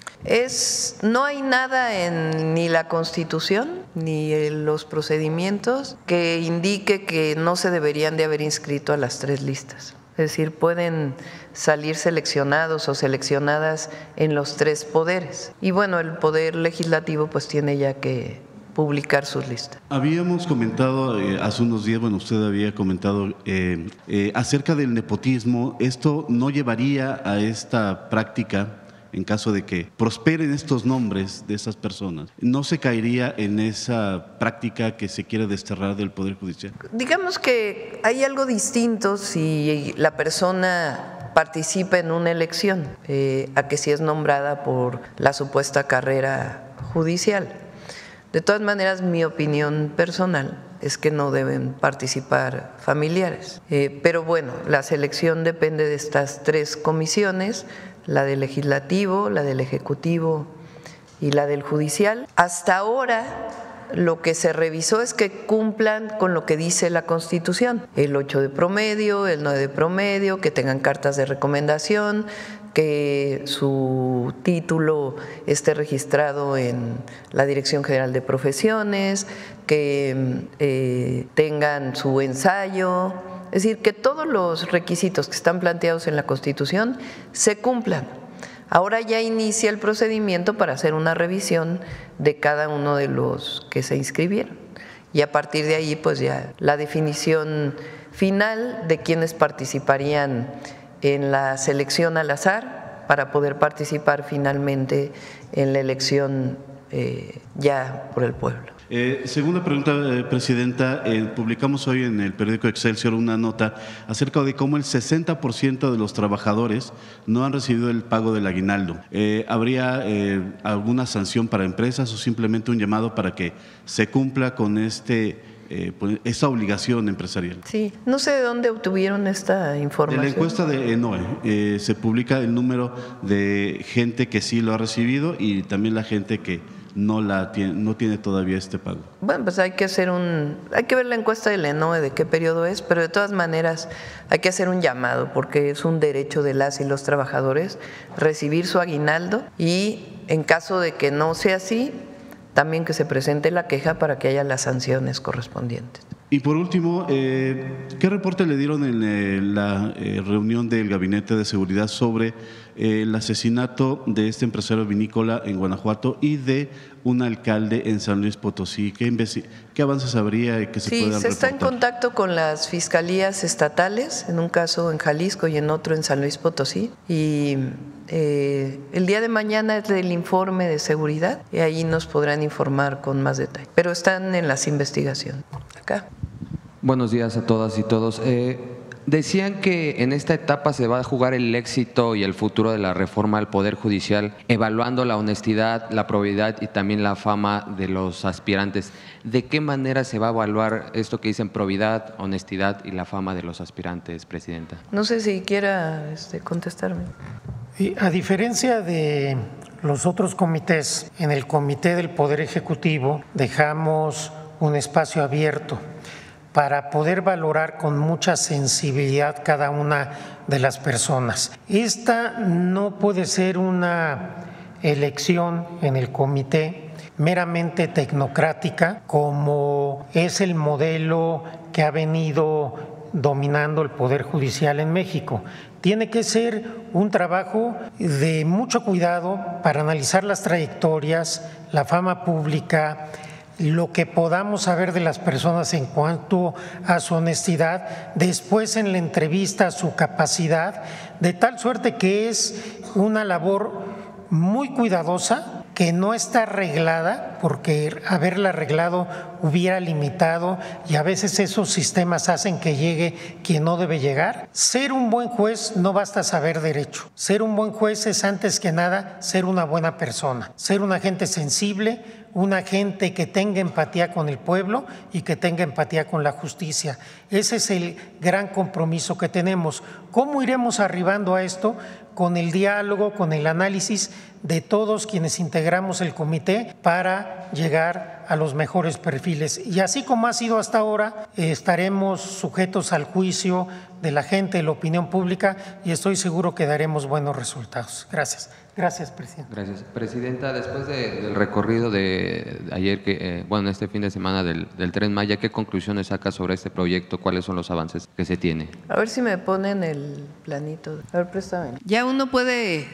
No hay nada en ni la Constitución ni en los procedimientos que indique que no se deberían de haber inscrito a las tres listas. Es decir, pueden salir seleccionados o seleccionadas en los tres poderes. Y bueno, el Poder Legislativo pues tiene ya que publicar sus listas. Habíamos comentado hace unos días, bueno, usted había comentado acerca del nepotismo. ¿Esto no llevaría a esta práctica en caso de que prosperen estos nombres de esas personas? ¿No se caería en esa práctica que se quiere desterrar del Poder Judicial? Digamos que hay algo distinto si la persona participa en una elección a que si es nombrada por la supuesta carrera judicial. De todas maneras, mi opinión personal es que no deben participar familiares. Pero bueno, la selección depende de estas tres comisiones, la del Legislativo, la del Ejecutivo y la del Judicial. Hasta ahora lo que se revisó es que cumplan con lo que dice la Constitución, el 8 de promedio, el 9 de promedio, que tengan cartas de recomendación, que su título esté registrado en la Dirección General de Profesiones, que tengan su ensayo, es decir, que todos los requisitos que están planteados en la Constitución se cumplan. Ahora ya inicia el procedimiento para hacer una revisión de cada uno de los que se inscribieron y a partir de ahí pues ya la definición final de quienes participarían en la selección al azar para poder participar finalmente en la elección ya por el pueblo. Segunda pregunta, Presidenta. Publicamos hoy en el periódico Excelsior una nota acerca de cómo el 60% de los trabajadores no han recibido el pago del aguinaldo. ¿Habría alguna sanción para empresas o simplemente un llamado para que se cumpla con esta obligación empresarial? Sí, no sé de dónde obtuvieron esta información. En la encuesta de ENOE se publica el número de gente que sí lo ha recibido y también la gente que no tiene todavía este pago. Bueno, pues hay que ver la encuesta del ENOE de qué periodo es, pero de todas maneras hay que hacer un llamado porque es un derecho de las y los trabajadores recibir su aguinaldo y en caso de que no sea así, también que se presente la queja para que haya las sanciones correspondientes. Y por último, ¿qué reporte le dieron en la reunión del Gabinete de Seguridad sobre el asesinato de este empresario vinícola en Guanajuato y de un alcalde en San Luis Potosí? ¿Qué avances habría y qué se puedan reportar? Sí, se está en contacto con las fiscalías estatales, en un caso en Jalisco y en otro en San Luis Potosí. Y el día de mañana es el informe de seguridad y ahí nos podrán informar con más detalle. Pero están en las investigaciones. Acá. Buenos días a todas y todos. Decían que en esta etapa se va a jugar el éxito y el futuro de la reforma al Poder Judicial, evaluando la honestidad, la probidad y también la fama de los aspirantes. ¿De qué manera se va a evaluar esto que dicen probidad, honestidad y la fama de los aspirantes, Presidenta? No sé si quiera contestarme. A diferencia de los otros comités, en el Comité del Poder Ejecutivo dejamos un espacio abierto para poder valorar con mucha sensibilidad cada una de las personas. Esta no puede ser una elección en el comité meramente tecnocrática, como es el modelo que ha venido dominando el Poder Judicial en México. Tiene que ser un trabajo de mucho cuidado para analizar las trayectorias, la fama pública, lo que podamos saber de las personas en cuanto a su honestidad, después en la entrevista su capacidad, de tal suerte que es una labor muy cuidadosa, que no está arreglada, porque haberla arreglado hubiera limitado y a veces esos sistemas hacen que llegue quien no debe llegar. Ser un buen juez no basta saber derecho. Ser un buen juez es antes que nada ser una buena persona, ser una gente sensible, una gente que tenga empatía con el pueblo y que tenga empatía con la justicia. Ese es el gran compromiso que tenemos. ¿Cómo iremos arribando a esto? Con el diálogo, con el análisis de todos quienes integramos el comité para llegar a los mejores perfiles. Y así como ha sido hasta ahora, estaremos sujetos al juicio de la gente, de la opinión pública, y estoy seguro que daremos buenos resultados. Gracias. Gracias, Presidenta. Gracias. Presidenta, después del recorrido de ayer, este fin de semana del Tren Maya, ¿qué conclusiones saca sobre este proyecto? ¿Cuáles son los avances que se tiene? A ver si me ponen el planito. A ver, préstame. Ya uno puede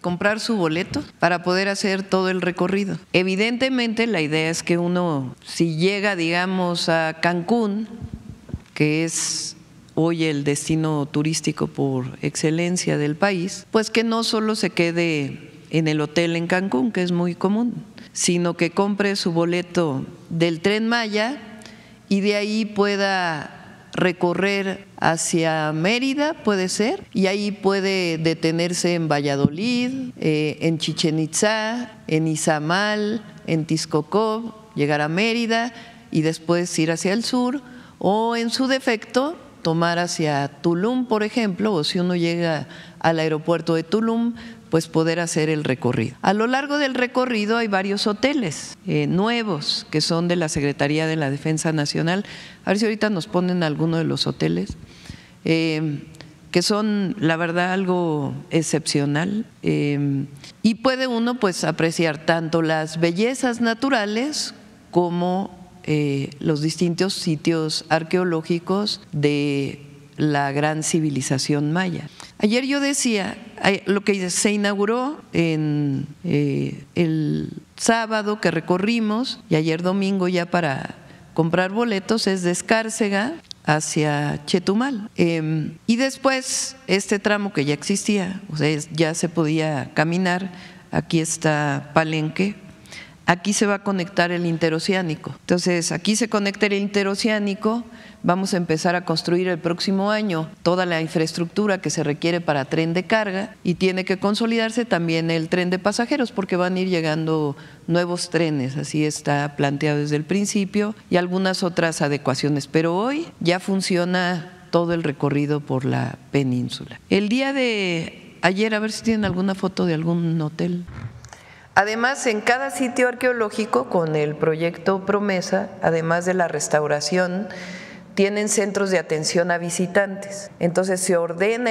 comprar su boleto para poder hacer todo el recorrido. Evidentemente, la idea es que uno, si llega, digamos, a Cancún, que es hoy el destino turístico por excelencia del país, pues que no solo se quede en el hotel en Cancún, que es muy común, sino que compre su boleto del Tren Maya y de ahí pueda recorrer hacia Mérida, puede ser, y ahí puede detenerse en Valladolid, en Chichén Itzá, en Izamal, en Texcoco, llegar a Mérida y después ir hacia el sur, o en su defecto tomar hacia Tulum, por ejemplo, o si uno llega al aeropuerto de Tulum, pues poder hacer el recorrido. A lo largo del recorrido hay varios hoteles nuevos que son de la Secretaría de la Defensa Nacional. A ver si ahorita nos ponen alguno de los hoteles, que son, la verdad, algo excepcional. Y puede uno pues apreciar tanto las bellezas naturales como los distintos sitios arqueológicos de la gran civilización maya. Ayer yo decía, lo que se inauguró en el sábado que recorrimos y ayer domingo ya para comprar boletos es de Escárcega hacia Chetumal. Y después este tramo que ya existía, o sea, ya se podía caminar, aquí está Palenque, aquí se va a conectar el interoceánico. Entonces, aquí se conecta el interoceánico, vamos a empezar a construir el próximo año toda la infraestructura que se requiere para tren de carga y tiene que consolidarse también el tren de pasajeros porque van a ir llegando nuevos trenes, así está planteado desde el principio, y algunas otras adecuaciones, pero hoy ya funciona todo el recorrido por la península. El día de ayer, a ver si tienen alguna foto de algún hotel. Además, en cada sitio arqueológico, con el proyecto Promesa, además de la restauración, tienen centros de atención a visitantes. Entonces, se ordena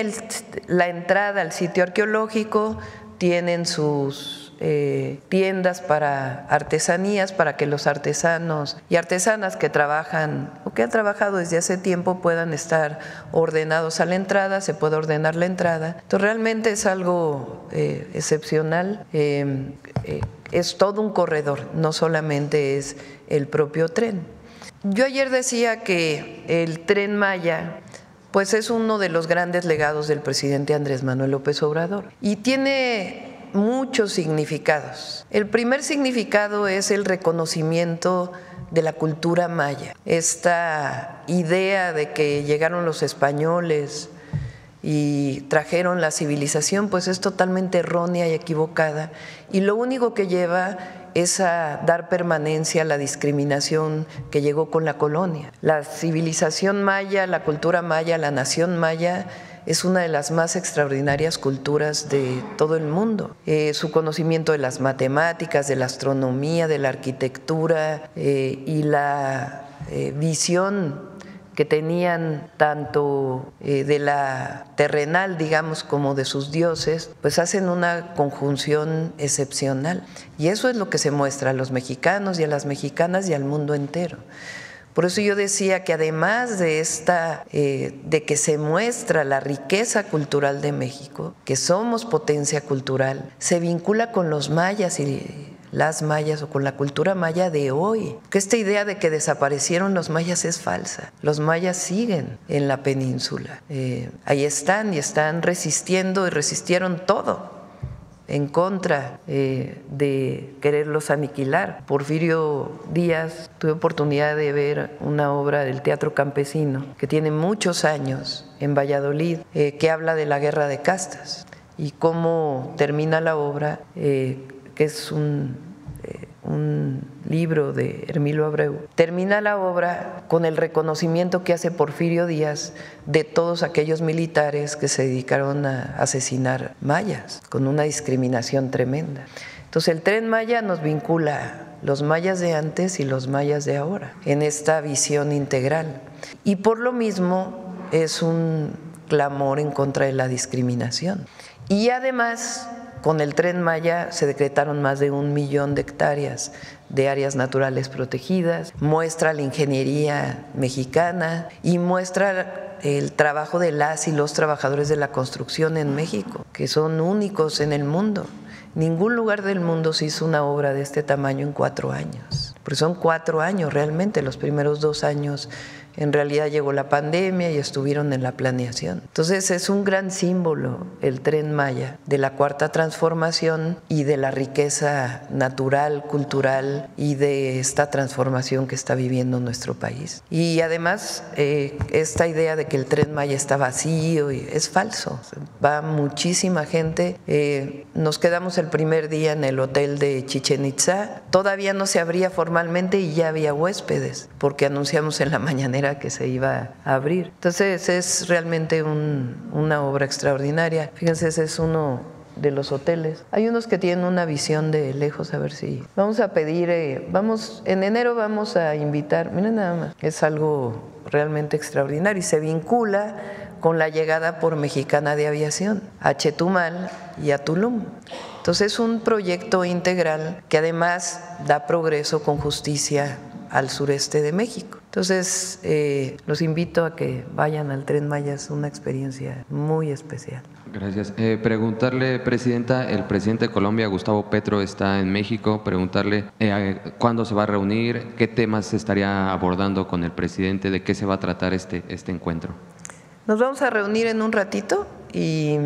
la entrada al sitio arqueológico, tienen sus tiendas para artesanías, para que los artesanos y artesanas que trabajan o que han trabajado desde hace tiempo puedan estar ordenados a la entrada, se puede ordenar la entrada. Entonces realmente es algo excepcional, es todo un corredor, no solamente es el propio tren. Yo ayer decía que el Tren Maya pues es uno de los grandes legados del presidente Andrés Manuel López Obrador y tiene muchos significados. El primer significado es el reconocimiento de la cultura maya. Esta idea de que llegaron los españoles y trajeron la civilización, pues es totalmente errónea y equivocada, y lo único que lleva es a dar permanencia a la discriminación que llegó con la colonia. La civilización maya, la cultura maya, la nación maya es una de las más extraordinarias culturas de todo el mundo. Su conocimiento de las matemáticas, de la astronomía, de la arquitectura y la visión que tenían tanto de la terrenal, digamos, como de sus dioses, pues hacen una conjunción excepcional. Y eso es lo que se muestra a los mexicanos y a las mexicanas y al mundo entero. Por eso yo decía que además de de que se muestra la riqueza cultural de México, que somos potencia cultural, se vincula con los mayas y las mayas o con la cultura maya de hoy. Que esta idea de que desaparecieron los mayas es falsa. Los mayas siguen en la península. Ahí están y están resistiendo y resistieron todo en contra de quererlos aniquilar. Porfirio Díaz, tuve oportunidad de ver una obra del Teatro Campesino que tiene muchos años en Valladolid, que habla de la guerra de castas y cómo termina la obra, que es un libro de Hermilo Abreu. Termina la obra con el reconocimiento que hace Porfirio Díaz de todos aquellos militares que se dedicaron a asesinar mayas, con una discriminación tremenda. Entonces el Tren Maya nos vincula los mayas de antes y los mayas de ahora en esta visión integral. Y por lo mismo es un clamor en contra de la discriminación. Y además, con el Tren Maya se decretaron más de 1 millón de hectáreas de áreas naturales protegidas, muestra la ingeniería mexicana y muestra el trabajo de las y los trabajadores de la construcción en México, que son únicos en el mundo. Ningún lugar del mundo se hizo una obra de este tamaño en 4 años, porque son 4 años realmente, los primeros 2 años en realidad llegó la pandemia y estuvieron en la planeación. Entonces es un gran símbolo el Tren Maya de la Cuarta Transformación y de la riqueza natural, cultural y de esta transformación que está viviendo nuestro país. Y además esta idea de que el Tren Maya está vacío es falso, va muchísima gente. Nos quedamos el primer día en el hotel de Chichén Itzá, todavía no se abría formalmente y ya había huéspedes porque anunciamos en la mañanera que se iba a abrir. Entonces es realmente una obra extraordinaria. Fíjense, ese es uno de los hoteles. Hay unos que tienen una visión de lejos, a ver si vamos a pedir, en enero vamos a invitar, miren nada más, es algo realmente extraordinario y se vincula con la llegada por Mexicana de Aviación a Chetumal y a Tulum. Entonces es un proyecto integral que además da progreso con justicia al sureste de México. Entonces, los invito a que vayan al Tren Maya, es una experiencia muy especial. Gracias. Preguntarle, Presidenta, el presidente de Colombia, Gustavo Petro, está en México, preguntarle cuándo se va a reunir, qué temas se estaría abordando con el presidente, de qué se va a tratar este encuentro. Nos vamos a reunir en un ratito y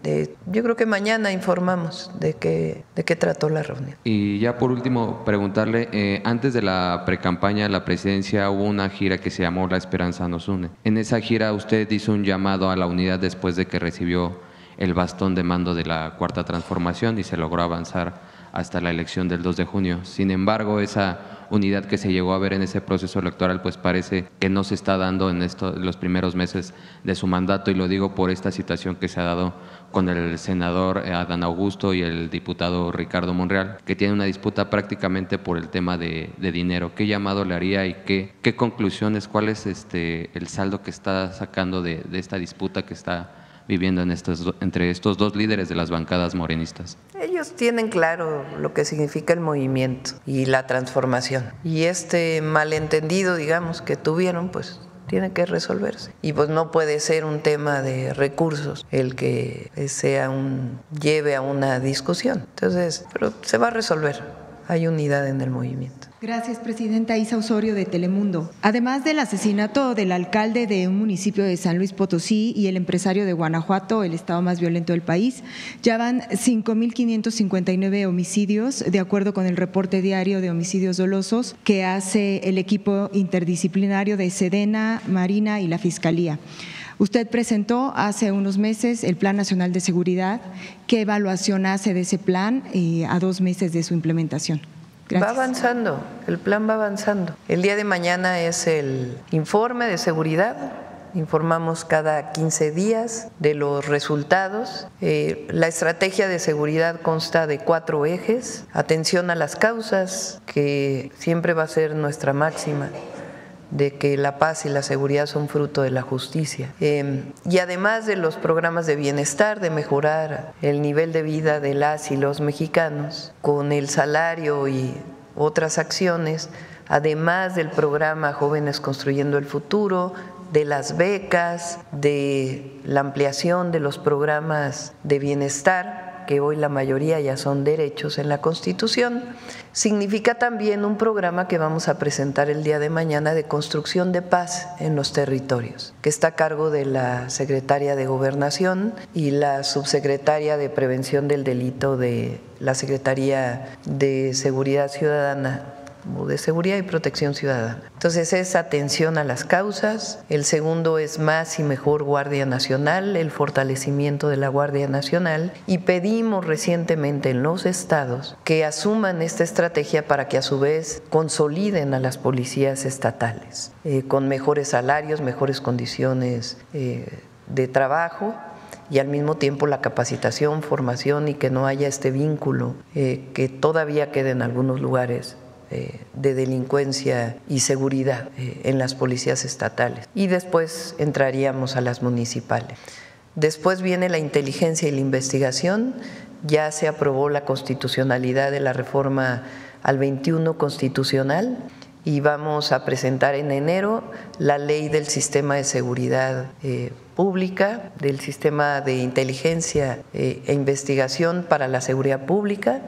yo creo que mañana informamos de qué trató la reunión. Y ya por último, preguntarle, antes de la precampaña de la presidencia hubo una gira que se llamó La Esperanza Nos Une. En esa gira usted hizo un llamado a la unidad después de que recibió el bastón de mando de la Cuarta Transformación y se logró avanzar hasta la elección del 2 de junio. Sin embargo, esa unidad que se llegó a ver en ese proceso electoral pues parece que no se está dando en los primeros meses de su mandato, y lo digo por esta situación que se ha dado con el senador Adán Augusto y el diputado Ricardo Monreal, que tiene una disputa prácticamente por el tema de dinero. ¿Qué llamado le haría y qué conclusiones, cuál es el saldo que está sacando de esta disputa que está viviendo entre estos dos líderes de las bancadas morenistas? Ellos tienen claro lo que significa el movimiento y la transformación. Y este malentendido, digamos, que tuvieron, pues tiene que resolverse. Y pues no puede ser un tema de recursos el que lleve a una discusión. Entonces, pero se va a resolver. Hay unidad en el movimiento. Gracias, presidenta. Isa Osorio, de Telemundo. Además del asesinato del alcalde de un municipio de San Luis Potosí y el empresario de Guanajuato, el estado más violento del país, ya van 5.559 homicidios, de acuerdo con el reporte diario de homicidios dolosos que hace el equipo interdisciplinario de Sedena, Marina y la Fiscalía. Usted presentó hace unos meses el Plan Nacional de Seguridad. ¿Qué evaluación hace de ese plan a 2 meses de su implementación? Gracias. Va avanzando, el plan va avanzando. El día de mañana es el informe de seguridad. Informamos cada 15 días de los resultados. La estrategia de seguridad consta de 4 ejes. Atención a las causas, que siempre va a ser nuestra máxima, de que la paz y la seguridad son fruto de la justicia. Y además de los programas de bienestar, de mejorar el nivel de vida de las y los mexicanos con el salario y otras acciones, además del programa Jóvenes Construyendo el Futuro, de las becas, de la ampliación de los programas de bienestar, que hoy la mayoría ya son derechos en la Constitución, significa también un programa que vamos a presentar el día de mañana de construcción de paz en los territorios, que está a cargo de la Secretaria de Gobernación y la Subsecretaria de Prevención del Delito de la Secretaría de Seguridad Ciudadana, o de Seguridad y Protección Ciudadana. Entonces es atención a las causas. El segundo es más y mejor Guardia Nacional, el fortalecimiento de la Guardia Nacional, y pedimos recientemente en los estados que asuman esta estrategia para que a su vez consoliden a las policías estatales con mejores salarios, mejores condiciones de trabajo, y al mismo tiempo la capacitación, formación, y que no haya este vínculo que todavía queda en algunos lugares de delincuencia y seguridad en las policías estatales. Y después entraríamos a las municipales. Después viene la inteligencia y la investigación. Ya se aprobó la constitucionalidad de la reforma al 21 constitucional y vamos a presentar en enero la ley del sistema de seguridad pública, del sistema de inteligencia e investigación para la seguridad pública,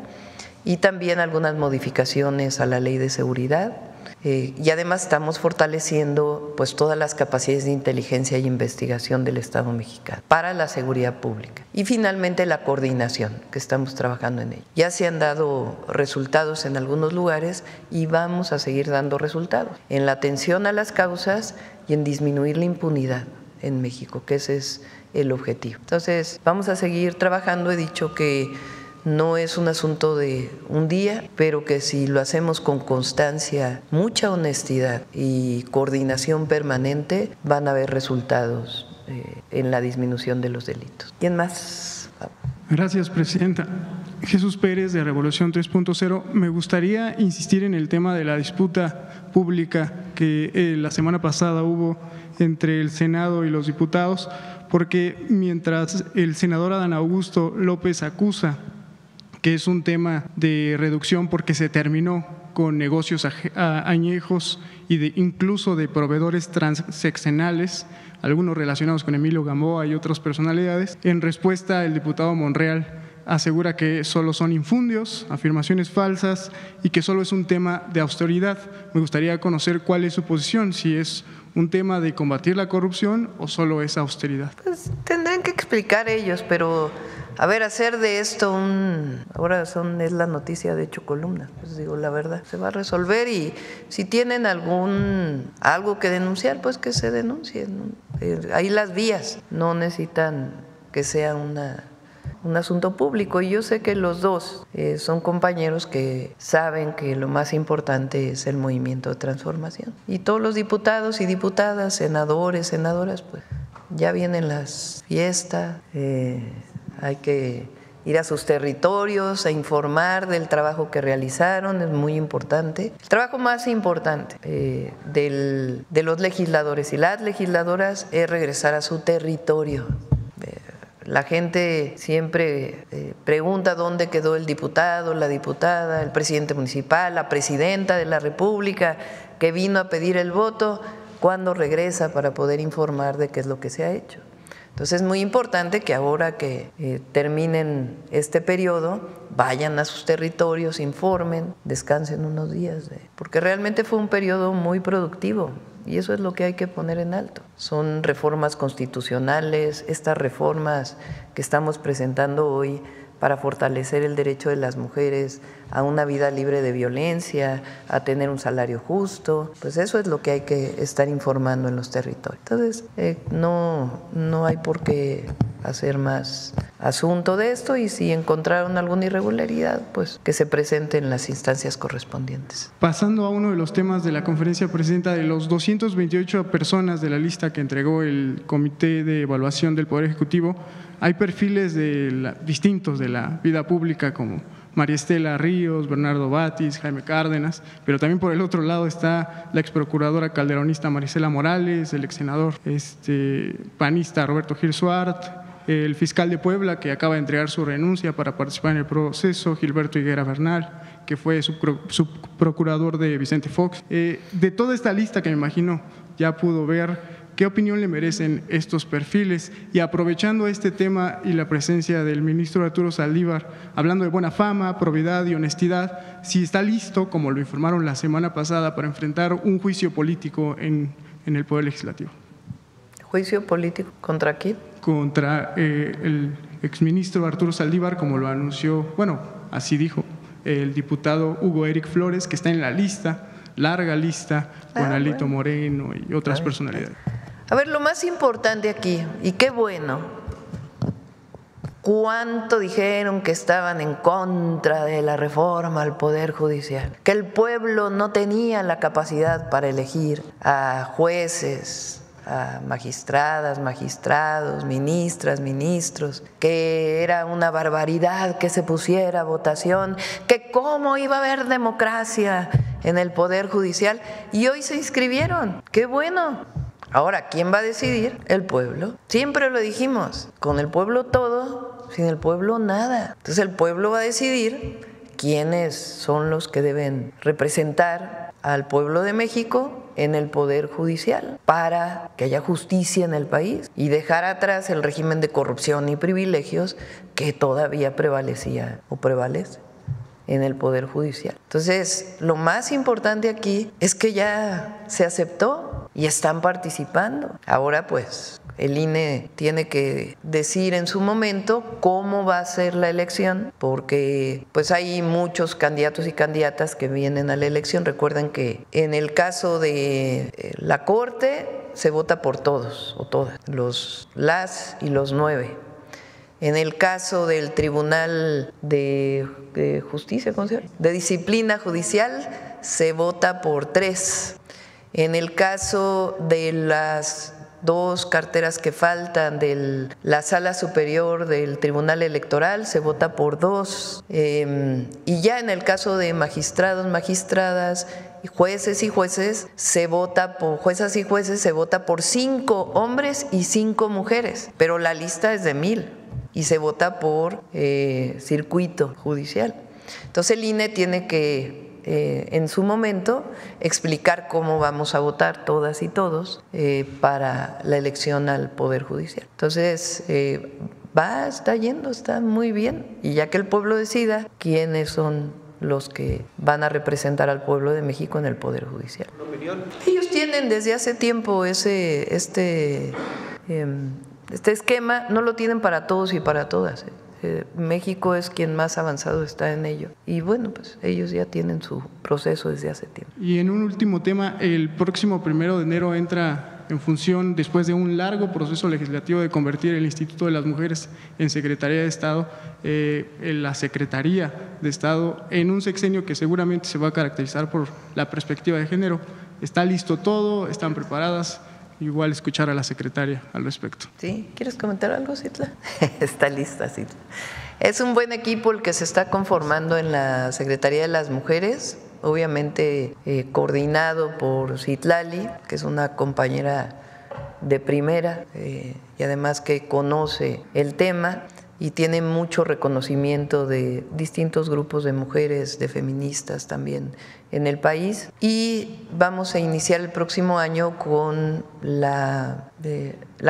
y también algunas modificaciones a la ley de seguridad. Y además estamos fortaleciendo pues todas las capacidades de inteligencia y investigación del Estado mexicano para la seguridad pública. Y finalmente la coordinación, que estamos trabajando en ella. Ya se han dado resultados en algunos lugares y vamos a seguir dando resultados en la atención a las causas y en disminuir la impunidad en México, que ese es el objetivo. Entonces vamos a seguir trabajando. He dicho que no es un asunto de un día, pero que si lo hacemos con constancia, mucha honestidad y coordinación permanente, van a haber resultados en la disminución de los delitos. ¿Quién más? Gracias, presidenta. Jesús Pérez, de Revolución 3.0. Me gustaría insistir en el tema de la disputa pública que la semana pasada hubo entre el Senado y los diputados, porque mientras el senador Adán Augusto López acusa que es un tema de reducción porque se terminó con negocios añejos y incluso de proveedores transeccionales, algunos relacionados con Emilio Gamboa y otras personalidades. En respuesta, el diputado Monreal asegura que solo son infundios, afirmaciones falsas y que solo es un tema de austeridad. Me gustaría conocer cuál es su posición, si es un tema de combatir la corrupción o solo es austeridad. Pues tendrán tienen que explicar ellos, pero a ver, hacer de esto ahora es la noticia de 8 columnas, pues digo la verdad, se va a resolver y si tienen algo que denunciar, pues que se denuncie, ¿no? Ahí las vías no necesitan que sea un asunto público y yo sé que los dos son compañeros que saben que lo más importante es el movimiento de transformación y todos los diputados y diputadas, senadores, senadoras, pues ya vienen las fiestas, hay que ir a sus territorios a informar del trabajo que realizaron, es muy importante. El trabajo más importante de los legisladores y las legisladoras es regresar a su territorio. La gente siempre pregunta dónde quedó el diputado, la diputada, el presidente municipal, la presidenta de la República que vino a pedir el voto, cuándo regresa para poder informar de qué es lo que se ha hecho. Entonces es muy importante que ahora que terminen este periodo vayan a sus territorios, informen, descansen unos días, porque realmente fue un periodo muy productivo y eso es lo que hay que poner en alto. Son reformas constitucionales, estas reformas que estamos presentando hoy para fortalecer el derecho de las mujeres a una vida libre de violencia, a tener un salario justo, pues eso es lo que hay que estar informando en los territorios. Entonces, no hay por qué hacer más asunto de esto y si encontraron alguna irregularidad, pues que se presente en las instancias correspondientes. Pasando a uno de los temas de la conferencia, presidenta, de los 228 personas de la lista que entregó el Comité de Evaluación del Poder Ejecutivo, hay perfiles distintos de la vida pública como María Estela Ríos, Bernardo Batis, Jaime Cárdenas, pero también por el otro lado está la exprocuradora calderonista Marisela Morales, el exsenador panista Roberto Gil Suart, el fiscal de Puebla que acaba de entregar su renuncia para participar en el proceso, Gilberto Higuera Bernal, que fue subprocurador de Vicente Fox. De toda esta lista que me imagino ya pudo ver, ¿qué opinión le merecen estos perfiles? Y aprovechando este tema y la presencia del ministro Arturo Saldívar, hablando de buena fama, probidad y honestidad, si está listo, como lo informaron la semana pasada, para enfrentar un juicio político en el Poder Legislativo. ¿Juicio político? ¿Contra quién? Contra el exministro Arturo Saldívar, como lo anunció, bueno, así dijo, el diputado Hugo Eric Flores, que está en la lista, larga lista, con Alito Moreno y otras personalidades. A ver, lo más importante aquí, y qué bueno, ¿cuánto dijeron que estaban en contra de la reforma al Poder Judicial? Que el pueblo no tenía la capacidad para elegir a jueces, a magistradas, magistrados, ministras, ministros, que era una barbaridad que se pusiera a votación, que cómo iba a haber democracia en el Poder Judicial, y hoy se inscribieron. ¡Qué bueno! Ahora, ¿quién va a decidir? El pueblo. Siempre lo dijimos, con el pueblo todo, sin el pueblo nada. Entonces el pueblo va a decidir quiénes son los que deben representar al pueblo de México en el Poder Judicial para que haya justicia en el país y dejar atrás el régimen de corrupción y privilegios que todavía prevalecía o prevalece en el Poder Judicial. Entonces, lo más importante aquí es que ya se aceptó y están participando. Ahora, pues, el INE tiene que decir en su momento cómo va a ser la elección, porque pues hay muchos candidatos y candidatas que vienen a la elección. Recuerden que en el caso de la Corte se vota por todos o todas, las y los 9. En el caso del Tribunal de Justicia, ¿cómo se llama? De Disciplina Judicial, se vota por 3. En el caso de las 2 carteras que faltan de la Sala Superior del Tribunal Electoral, se vota por 2. Y ya en el caso de magistrados, magistradas, jueces y jueces, se vota por juezas y jueces, se vota por 5 hombres y 5 mujeres, pero la lista es de 1000 y se vota por circuito judicial. Entonces el INE tiene que en su momento explicar cómo vamos a votar todas y todos para la elección al Poder Judicial. Entonces está muy bien, y ya que el pueblo decida quiénes son los que van a representar al pueblo de México en el Poder Judicial. Ellos tienen desde hace tiempo este esquema no lo tienen para todos y para todas. México es quien más avanzado está en ello. Y bueno, pues ellos ya tienen su proceso desde hace tiempo. Y en un último tema, el próximo 1 de enero entra en función, después de un largo proceso legislativo de convertir el Instituto de las Mujeres en Secretaría de Estado, la Secretaría de Estado, en un sexenio que seguramente se va a caracterizar por la perspectiva de género. ¿Está listo todo? ¿Están preparadas? Igual escuchar a la secretaria al respecto. ¿Sí? ¿Quieres comentar algo, Citlali? Está lista, Citlali. Es un buen equipo el que se está conformando en la Secretaría de las Mujeres, obviamente coordinado por Citlali, que es una compañera de primera y además que conoce el tema y tiene mucho reconocimiento de distintos grupos de mujeres, de feministas también en el país. Y vamos a iniciar el próximo año con la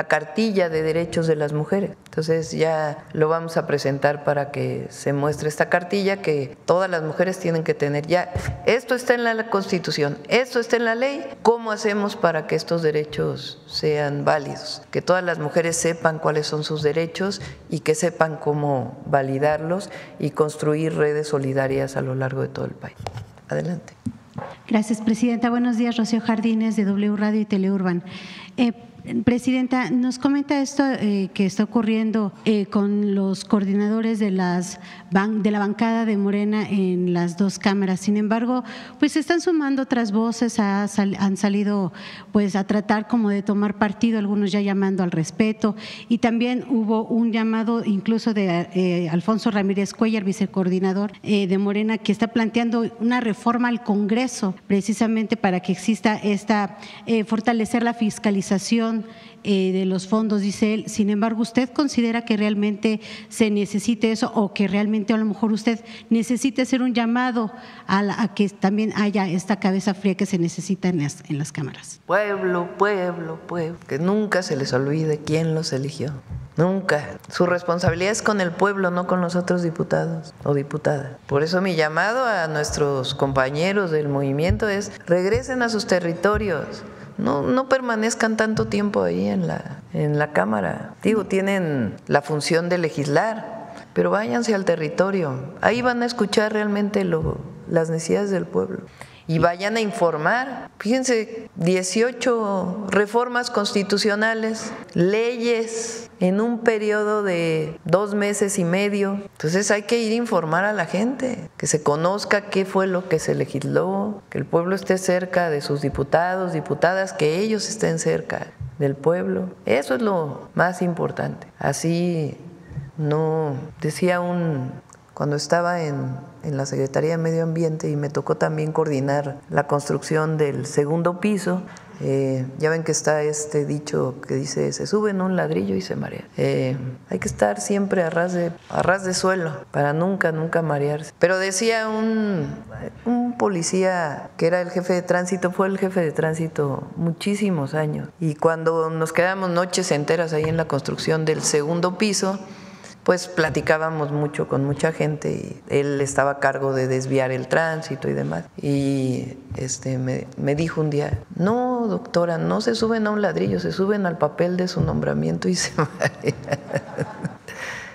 cartilla de derechos de las mujeres. Entonces ya lo vamos a presentar para que se muestre esta cartilla que todas las mujeres tienen que tener ya. Esto está en la Constitución, esto está en la ley. ¿Cómo hacemos para que estos derechos sean válidos? Que todas las mujeres sepan cuáles son sus derechos y que sepan cómo validarlos y construir redes solidarias a lo largo de todo el país. Adelante. Gracias, Presidenta. Buenos días, Rocío Jardines, de W Radio y Teleurban. Presidenta, nos comenta esto que está ocurriendo con los coordinadores de la bancada de Morena en las dos cámaras. Sin embargo, pues se están sumando otras voces, han salido pues a tratar como de tomar partido, algunos ya llamando al respeto, y también hubo un llamado incluso de Alfonso Ramírez Cuellar, vicecoordinador de Morena, que está planteando una reforma al Congreso precisamente para que exista fortalecer la fiscalización de los fondos, dice él. Sin embargo, ¿usted considera que realmente se necesite eso o que realmente a lo mejor usted necesite hacer un llamado a que también haya esta cabeza fría que se necesita en las cámaras? Pueblo, pueblo, pueblo, que nunca se les olvide quién los eligió. Nunca. Su responsabilidad es con el pueblo, no con los otros diputados o diputadas. Por eso mi llamado a nuestros compañeros del movimiento es: regresen a sus territorios. No permanezcan tanto tiempo ahí en la Cámara. Digo, tienen la función de legislar, pero váyanse al territorio. Ahí van a escuchar realmente las necesidades del pueblo. Y vayan a informar. Fíjense, 18 reformas constitucionales, leyes en un periodo de 2 meses y medio. Entonces hay que ir a informar a la gente, que se conozca qué fue lo que se legisló, que el pueblo esté cerca de sus diputados, diputadas, que ellos estén cerca del pueblo. Eso es lo más importante. Así no decía cuando estaba en la Secretaría de Medio Ambiente y me tocó también coordinar la construcción del segundo piso, ya ven que está este dicho que dice: se sube en un ladrillo y se marea. Hay que estar siempre a ras de suelo para nunca marearse. Pero decía un policía que era el jefe de tránsito, fue el jefe de tránsito muchísimos años, y cuando nos quedamos noches enteras ahí en la construcción del segundo piso, pues platicábamos mucho con mucha gente y él estaba a cargo de desviar el tránsito y demás. Y me dijo un día: no, doctora, no se suben a un ladrillo, se suben al papel de su nombramiento y se marean.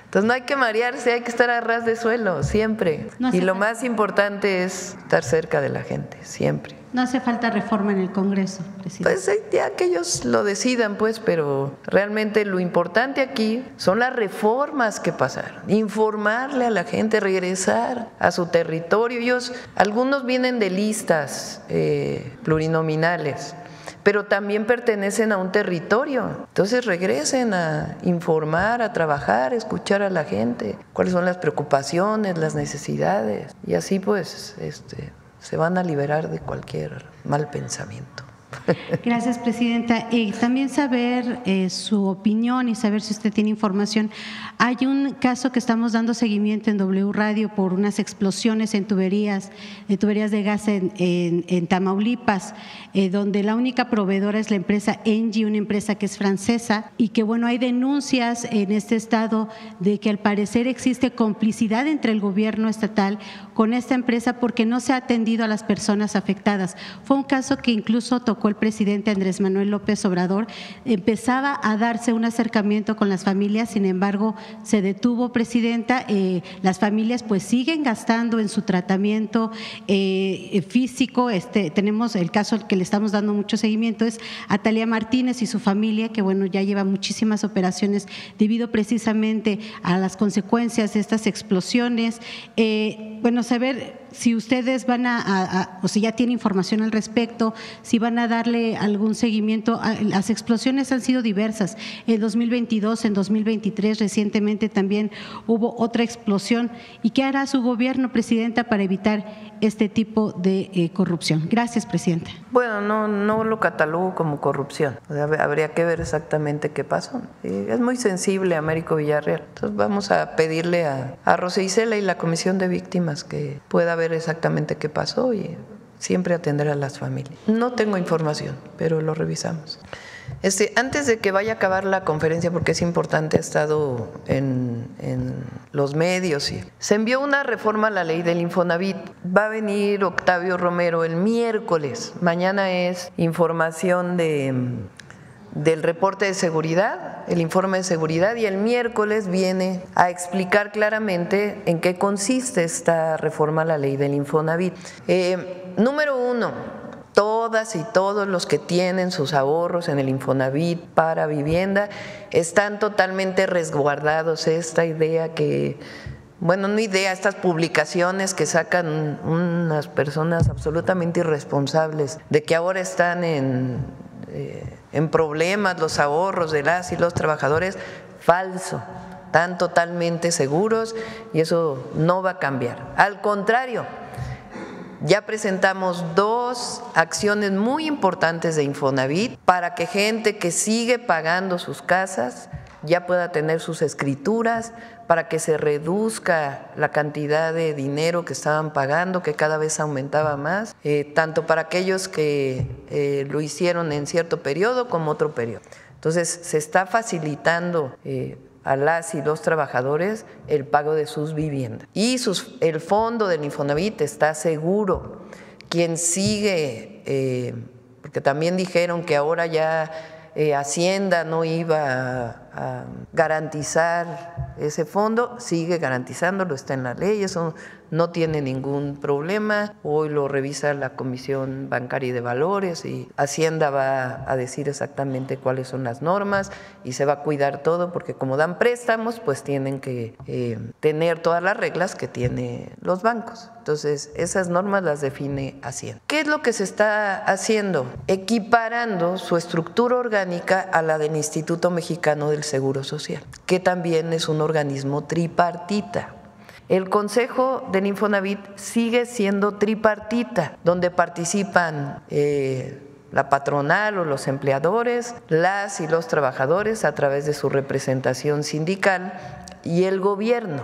Entonces no hay que marearse, hay que estar a ras de suelo, siempre. Y lo más importante es estar cerca de la gente, siempre. No hace falta reforma en el Congreso, presidente. Pues ya que ellos lo decidan, pues, pero realmente lo importante aquí son las reformas que pasaron. Informarle a la gente, regresar a su territorio. Algunos vienen de listas plurinominales, pero también pertenecen a un territorio. Entonces regresen a informar, a trabajar, a escuchar a la gente, cuáles son las preocupaciones, las necesidades, y así pues se van a liberar de cualquier mal pensamiento. Gracias, Presidenta. También saber su opinión y saber si usted tiene información. Hay un caso que estamos dando seguimiento en W Radio por unas explosiones en tuberías de gas en Tamaulipas, donde la única proveedora es la empresa Engie, una empresa que es francesa, y que bueno, hay denuncias en este estado de que al parecer existe complicidad entre el gobierno estatal con esta empresa porque no se ha atendido a las personas afectadas. Fue un caso que incluso tocó bajo el presidente Andrés Manuel López Obrador, empezaba a darse un acercamiento con las familias, sin embargo, se detuvo, presidenta. Las familias pues siguen gastando en su tratamiento físico. Tenemos el caso al que le estamos dando mucho seguimiento, es Atalia Martínez y su familia, que bueno, ya lleva muchísimas operaciones debido precisamente a las consecuencias de estas explosiones. Bueno, saber si ustedes van o si ya tiene información al respecto, si van a darle algún seguimiento. Las explosiones han sido diversas. En 2022, en 2023, recientemente también hubo otra explosión. ¿Y qué hará su gobierno, presidenta, para evitar este tipo de corrupción? Gracias, presidenta. Bueno, no lo catalogo como corrupción. Habría que ver exactamente qué pasó. Es muy sensible Américo Villarreal. Entonces vamos a pedirle a Rosa Isela y la Comisión de Víctimas que pueda ver exactamente qué pasó y siempre atender a las familias. No tengo información, pero lo revisamos. Antes de que vaya a acabar la conferencia, porque es importante, ha estado en los medios, y se envió una reforma a la ley del Infonavit. Va a venir Octavio Romero el miércoles. Mañana es información del reporte de seguridad, el informe de seguridad, y el miércoles viene a explicar claramente en qué consiste esta reforma a la ley del Infonavit. Número uno, todas y todos los que tienen sus ahorros en el Infonavit para vivienda están totalmente resguardados. Esta idea que, bueno, no idea, estas publicaciones que sacan unas personas absolutamente irresponsables de que ahora están en problemas los ahorros de las y los trabajadores, falso. Están totalmente seguros y eso no va a cambiar. Al contrario, ya presentamos 2 acciones muy importantes de Infonavit para que gente que sigue pagando sus casas ya pueda tener sus escrituras, para que se reduzca la cantidad de dinero que estaban pagando, que cada vez aumentaba más, tanto para aquellos que lo hicieron en cierto periodo como otro periodo. Entonces, se está facilitando a las y los trabajadores el pago de sus viviendas. Y el fondo del Infonavit está seguro. Quien sigue, porque también dijeron que ahora ya Hacienda no iba a garantizar ese fondo, sigue garantizándolo, está en la ley, eso no tiene ningún problema. Hoy lo revisa la Comisión Bancaria y de Valores y Hacienda va a decir exactamente cuáles son las normas y se va a cuidar todo, porque como dan préstamos, pues tienen que tener todas las reglas que tienen los bancos. Entonces, esas normas las define Hacienda. ¿Qué es lo que se está haciendo? Equiparando su estructura orgánica a la del Instituto Mexicano del Seguro Social, que también es un organismo tripartita. El Consejo del Infonavit sigue siendo tripartita, donde participan la patronal o los empleadores, las y los trabajadores a través de su representación sindical y el gobierno.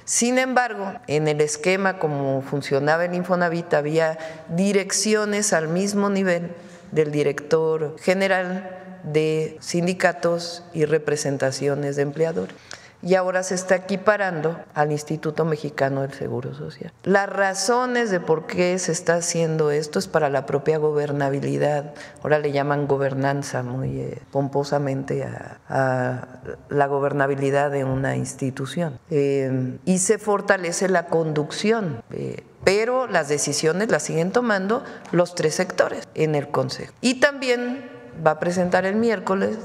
Sin embargo, en el esquema como funcionaba el Infonavit había direcciones al mismo nivel del director general, de sindicatos y representaciones de empleadores. Y ahora se está equiparando al Instituto Mexicano del Seguro Social. Las razones de por qué se está haciendo esto es para la propia gobernabilidad. Ahora le llaman gobernanza muy pomposamente a la gobernabilidad de una institución. Y se fortalece la conducción. Pero las decisiones las siguen tomando los 3 sectores en el Consejo. Y también va a presentar el miércoles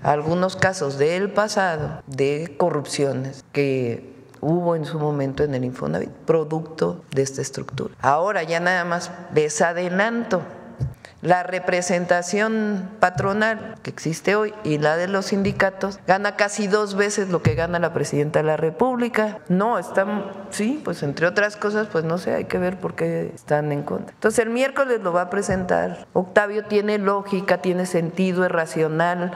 algunos casos del pasado de corrupciones que hubo en su momento en el Infonavit, producto de esta estructura. Ahora ya nada más les adelanto, la representación patronal que existe hoy y la de los sindicatos gana casi 2 veces lo que gana la presidenta de la República. No, sí, pues entre otras cosas, pues no sé, hay que ver por qué están en contra. Entonces el miércoles lo va a presentar. Octavio, tiene lógica, tiene sentido, es racional,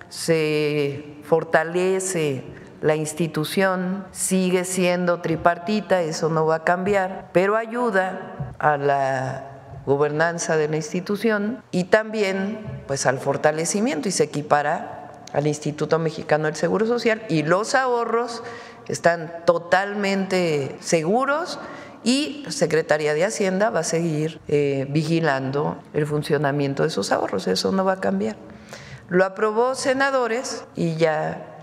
se fortalece la institución, sigue siendo tripartita, eso no va a cambiar, pero ayuda a la gobernanza de la institución y también pues al fortalecimiento, y se equipara al Instituto Mexicano del Seguro Social, y los ahorros están totalmente seguros y Secretaría de Hacienda va a seguir vigilando el funcionamiento de esos ahorros, eso no va a cambiar. Lo aprobó senadores y ya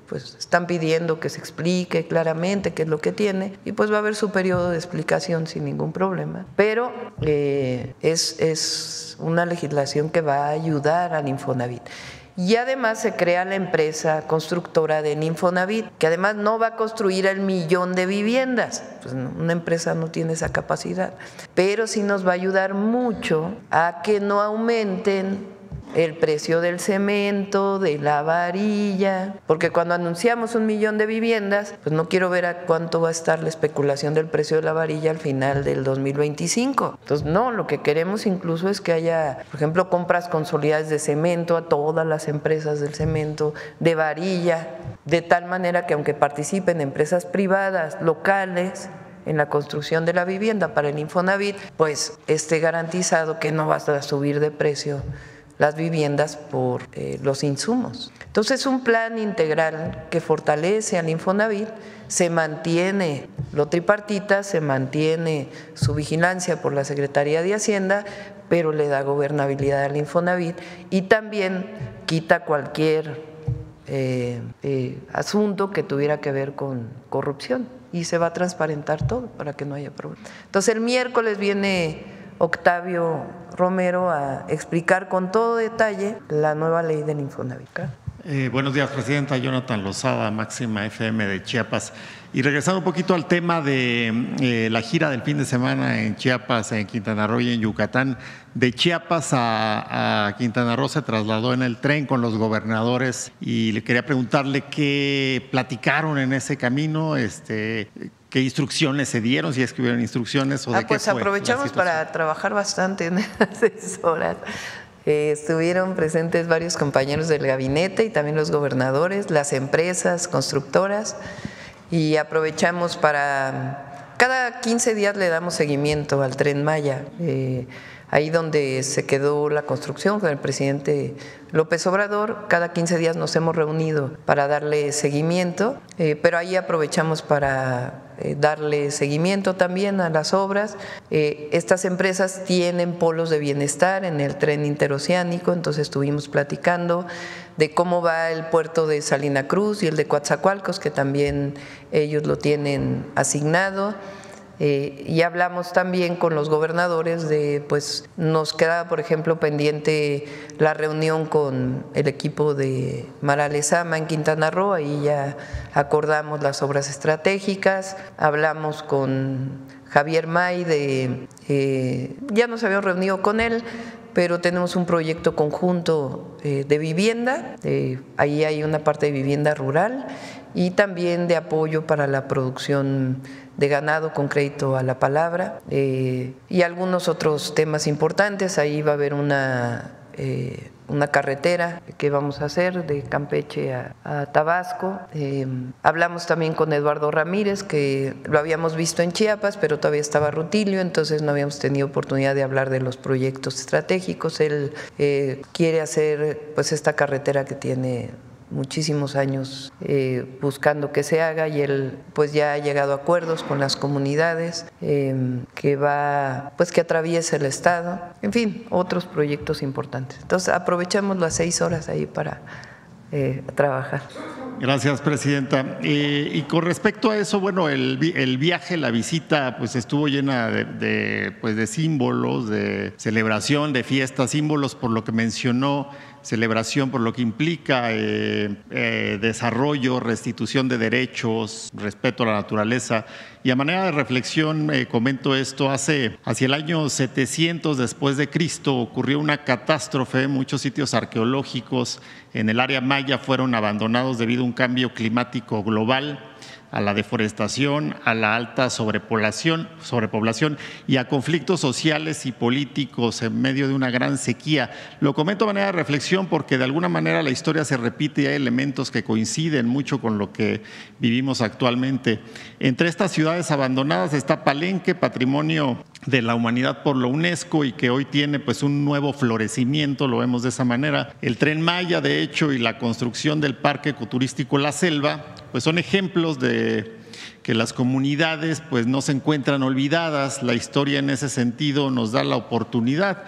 pues están pidiendo que se explique claramente qué es lo que tiene y pues va a haber su periodo de explicación sin ningún problema. Pero es una legislación que va a ayudar al Infonavit. Y además se crea la empresa constructora del Infonavit, que además no va a construir el 1,000,000 de viviendas, pues una empresa no tiene esa capacidad, pero sí nos va a ayudar mucho a que no aumenten el precio del cemento, de la varilla, porque cuando anunciamos 1,000,000 de viviendas, pues no quiero ver a cuánto va a estar la especulación del precio de la varilla al final del 2025. Entonces, no, lo que queremos incluso es que haya, por ejemplo, compras consolidadas de cemento a todas las empresas del cemento, de varilla, de tal manera que aunque participen empresas privadas, locales, en la construcción de la vivienda para el Infonavit, pues esté garantizado que no va a subir de precio las viviendas por los insumos. Entonces, un plan integral que fortalece al Infonavit, se mantiene lo tripartita, se mantiene su vigilancia por la Secretaría de Hacienda, pero le da gobernabilidad al Infonavit y también quita cualquier asunto que tuviera que ver con corrupción y se va a transparentar todo para que no haya problema. Entonces, el miércoles viene Octavio Romero a explicar con todo detalle la nueva ley del Infonavit. Buenos días, Presidenta. Jonathan Lozada, Máxima FM de Chiapas. Y regresando un poquito al tema de la gira del fin de semana en Chiapas, en Quintana Roo y en Yucatán. De Chiapas a Quintana Roo se trasladó en el tren con los gobernadores y le quería preguntarle qué platicaron en ese camino, qué instrucciones se dieron, si es que hubieron instrucciones o de qué pues fue aprovechamos para trabajar bastante en esas 6 horas. Estuvieron presentes varios compañeros del gabinete y también los gobernadores, las empresas constructoras y aprovechamos para… Cada 15 días le damos seguimiento al Tren Maya, ahí donde se quedó la construcción con el presidente López Obrador, cada 15 días nos hemos reunido para darle seguimiento, pero ahí aprovechamos para darle seguimiento también a las obras. Estas empresas tienen polos de bienestar en el tren interoceánico, entonces estuvimos platicando de cómo va el puerto de Salina Cruz y el de Coatzacoalcos, que también ellos lo tienen asignado. Y hablamos también con los gobernadores de, pues nos quedaba por ejemplo pendiente la reunión con el equipo de Mara Lezama en Quintana Roo, ahí ya acordamos las obras estratégicas, hablamos con Javier May ya nos habíamos reunido con él, pero tenemos un proyecto conjunto de vivienda, ahí hay una parte de vivienda rural y también de apoyo para la producción de ganado con crédito a la palabra y algunos otros temas importantes. Ahí va a haber una carretera que vamos a hacer de Campeche a Tabasco. Hablamos también con Eduardo Ramírez, que lo habíamos visto en Chiapas, pero todavía estaba Rutilio, entonces no habíamos tenido oportunidad de hablar de los proyectos estratégicos. Él quiere hacer pues esta carretera que tiene muchísimos años buscando que se haga y él pues ya ha llegado a acuerdos con las comunidades que atraviesa el estado, en fin, otros proyectos importantes. Entonces aprovechamos las 6 horas ahí para trabajar. Gracias, Presidenta. Y con respecto a eso, bueno, el viaje, la visita, pues estuvo llena de símbolos, de celebración, de fiestas, símbolos por lo que mencionó, celebración por lo que implica desarrollo, restitución de derechos, respeto a la naturaleza. Y a manera de reflexión comento esto, hacia el año 700 después de Cristo ocurrió una catástrofe, muchos sitios arqueológicos en el área maya fueron abandonados debido a un cambio climático global, a la deforestación, a la alta sobrepoblación y a conflictos sociales y políticos en medio de una gran sequía. Lo comento de manera de reflexión porque de alguna manera la historia se repite y hay elementos que coinciden mucho con lo que vivimos actualmente. Entre estas ciudades abandonadas está Palenque, patrimonio de la humanidad por la UNESCO y que hoy tiene pues un nuevo florecimiento, lo vemos de esa manera. El Tren Maya, de hecho, y la construcción del Parque Ecoturístico La Selva, pues son ejemplos de que las comunidades pues no se encuentran olvidadas. La historia en ese sentido nos da la oportunidad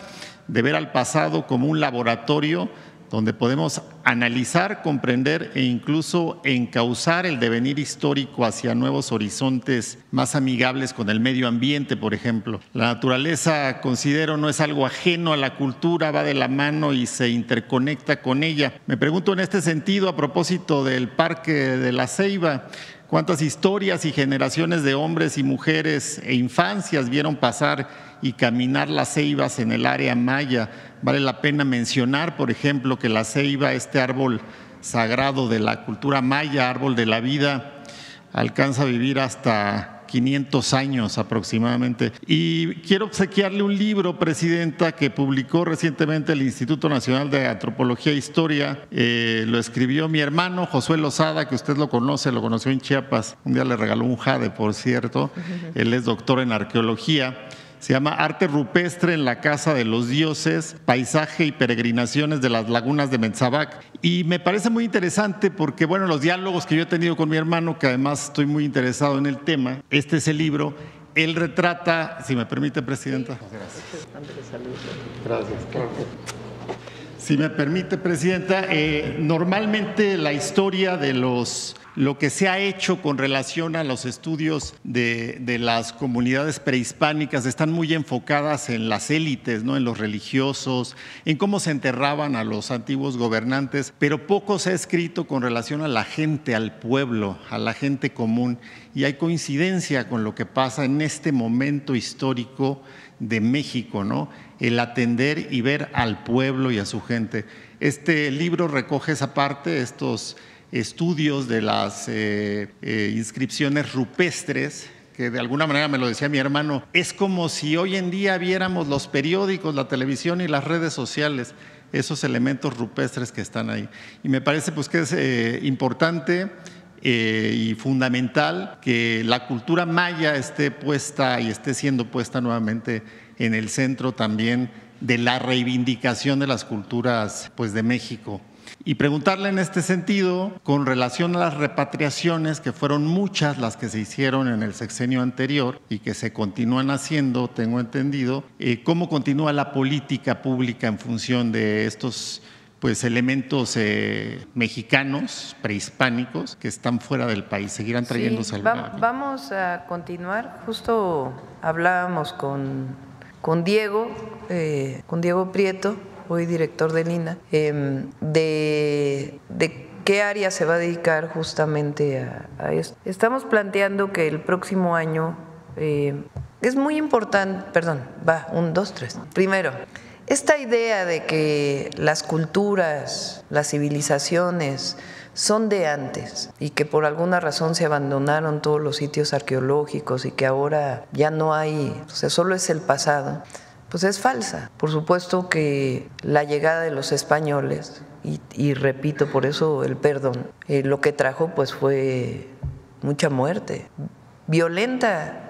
de ver al pasado como un laboratorio donde podemos analizar, comprender e incluso encauzar el devenir histórico hacia nuevos horizontes más amigables con el medio ambiente, por ejemplo. La naturaleza, considero, no es algo ajeno a la cultura, va de la mano y se interconecta con ella. Me pregunto en este sentido, a propósito del Parque de la Ceiba, ¿cuántas historias y generaciones de hombres y mujeres e infancias vieron pasar y caminar las ceibas en el área maya? Vale la pena mencionar, por ejemplo, que la ceiba, este árbol sagrado de la cultura maya, árbol de la vida, alcanza a vivir hasta 500 años aproximadamente. Y quiero obsequiarle un libro, Presidenta, que publicó recientemente el Instituto Nacional de Antropología e Historia. Lo escribió mi hermano Josué Lozada, que usted lo conoce, lo conoció en Chiapas. Un día le regaló un jade, por cierto. Él es doctor en arqueología. Se llama Arte Rupestre en la Casa de los Dioses, Paisaje y Peregrinaciones de las Lagunas de Metzabac. Y me parece muy interesante porque, bueno, los diálogos que yo he tenido con mi hermano, que además estoy muy interesado en el tema, este es el libro, él retrata, si me permite, Presidenta. Gracias. Si me permite, Presidenta, normalmente la historia de lo que se ha hecho con relación a los estudios de las comunidades prehispánicas están muy enfocadas en las élites, ¿no? En los religiosos, en cómo se enterraban a los antiguos gobernantes, pero poco se ha escrito con relación a la gente, al pueblo, a la gente común. Y hay coincidencia con lo que pasa en este momento histórico de México, ¿no? El atender y ver al pueblo y a su gente. Este libro recoge esa parte, estos estudios de las inscripciones rupestres, que de alguna manera, me lo decía mi hermano, es como si hoy en día viéramos los periódicos, la televisión y las redes sociales, esos elementos rupestres que están ahí. Y me parece pues que es importante y fundamental que la cultura maya esté puesta y esté siendo puesta nuevamente en el centro también de la reivindicación de las culturas pues de México. Y preguntarle en este sentido, con relación a las repatriaciones, que fueron muchas las que se hicieron en el sexenio anterior y que se continúan haciendo, tengo entendido, ¿cómo continúa la política pública en función de estos pues elementos mexicanos, prehispánicos, que están fuera del país? ¿Seguirán trayéndose Vamos a continuar. Justo hablábamos con Diego Prieto, hoy director del INAH, de qué área se va a dedicar justamente a esto. Estamos planteando que el próximo año es muy importante, Primero, esta idea de que las culturas, las civilizaciones son de antes y que por alguna razón se abandonaron todos los sitios arqueológicos y que ahora ya no hay, solo es el pasado, pues es falsa. Por supuesto que la llegada de los españoles, y repito, por eso el perdón, lo que trajo pues fue mucha muerte, violenta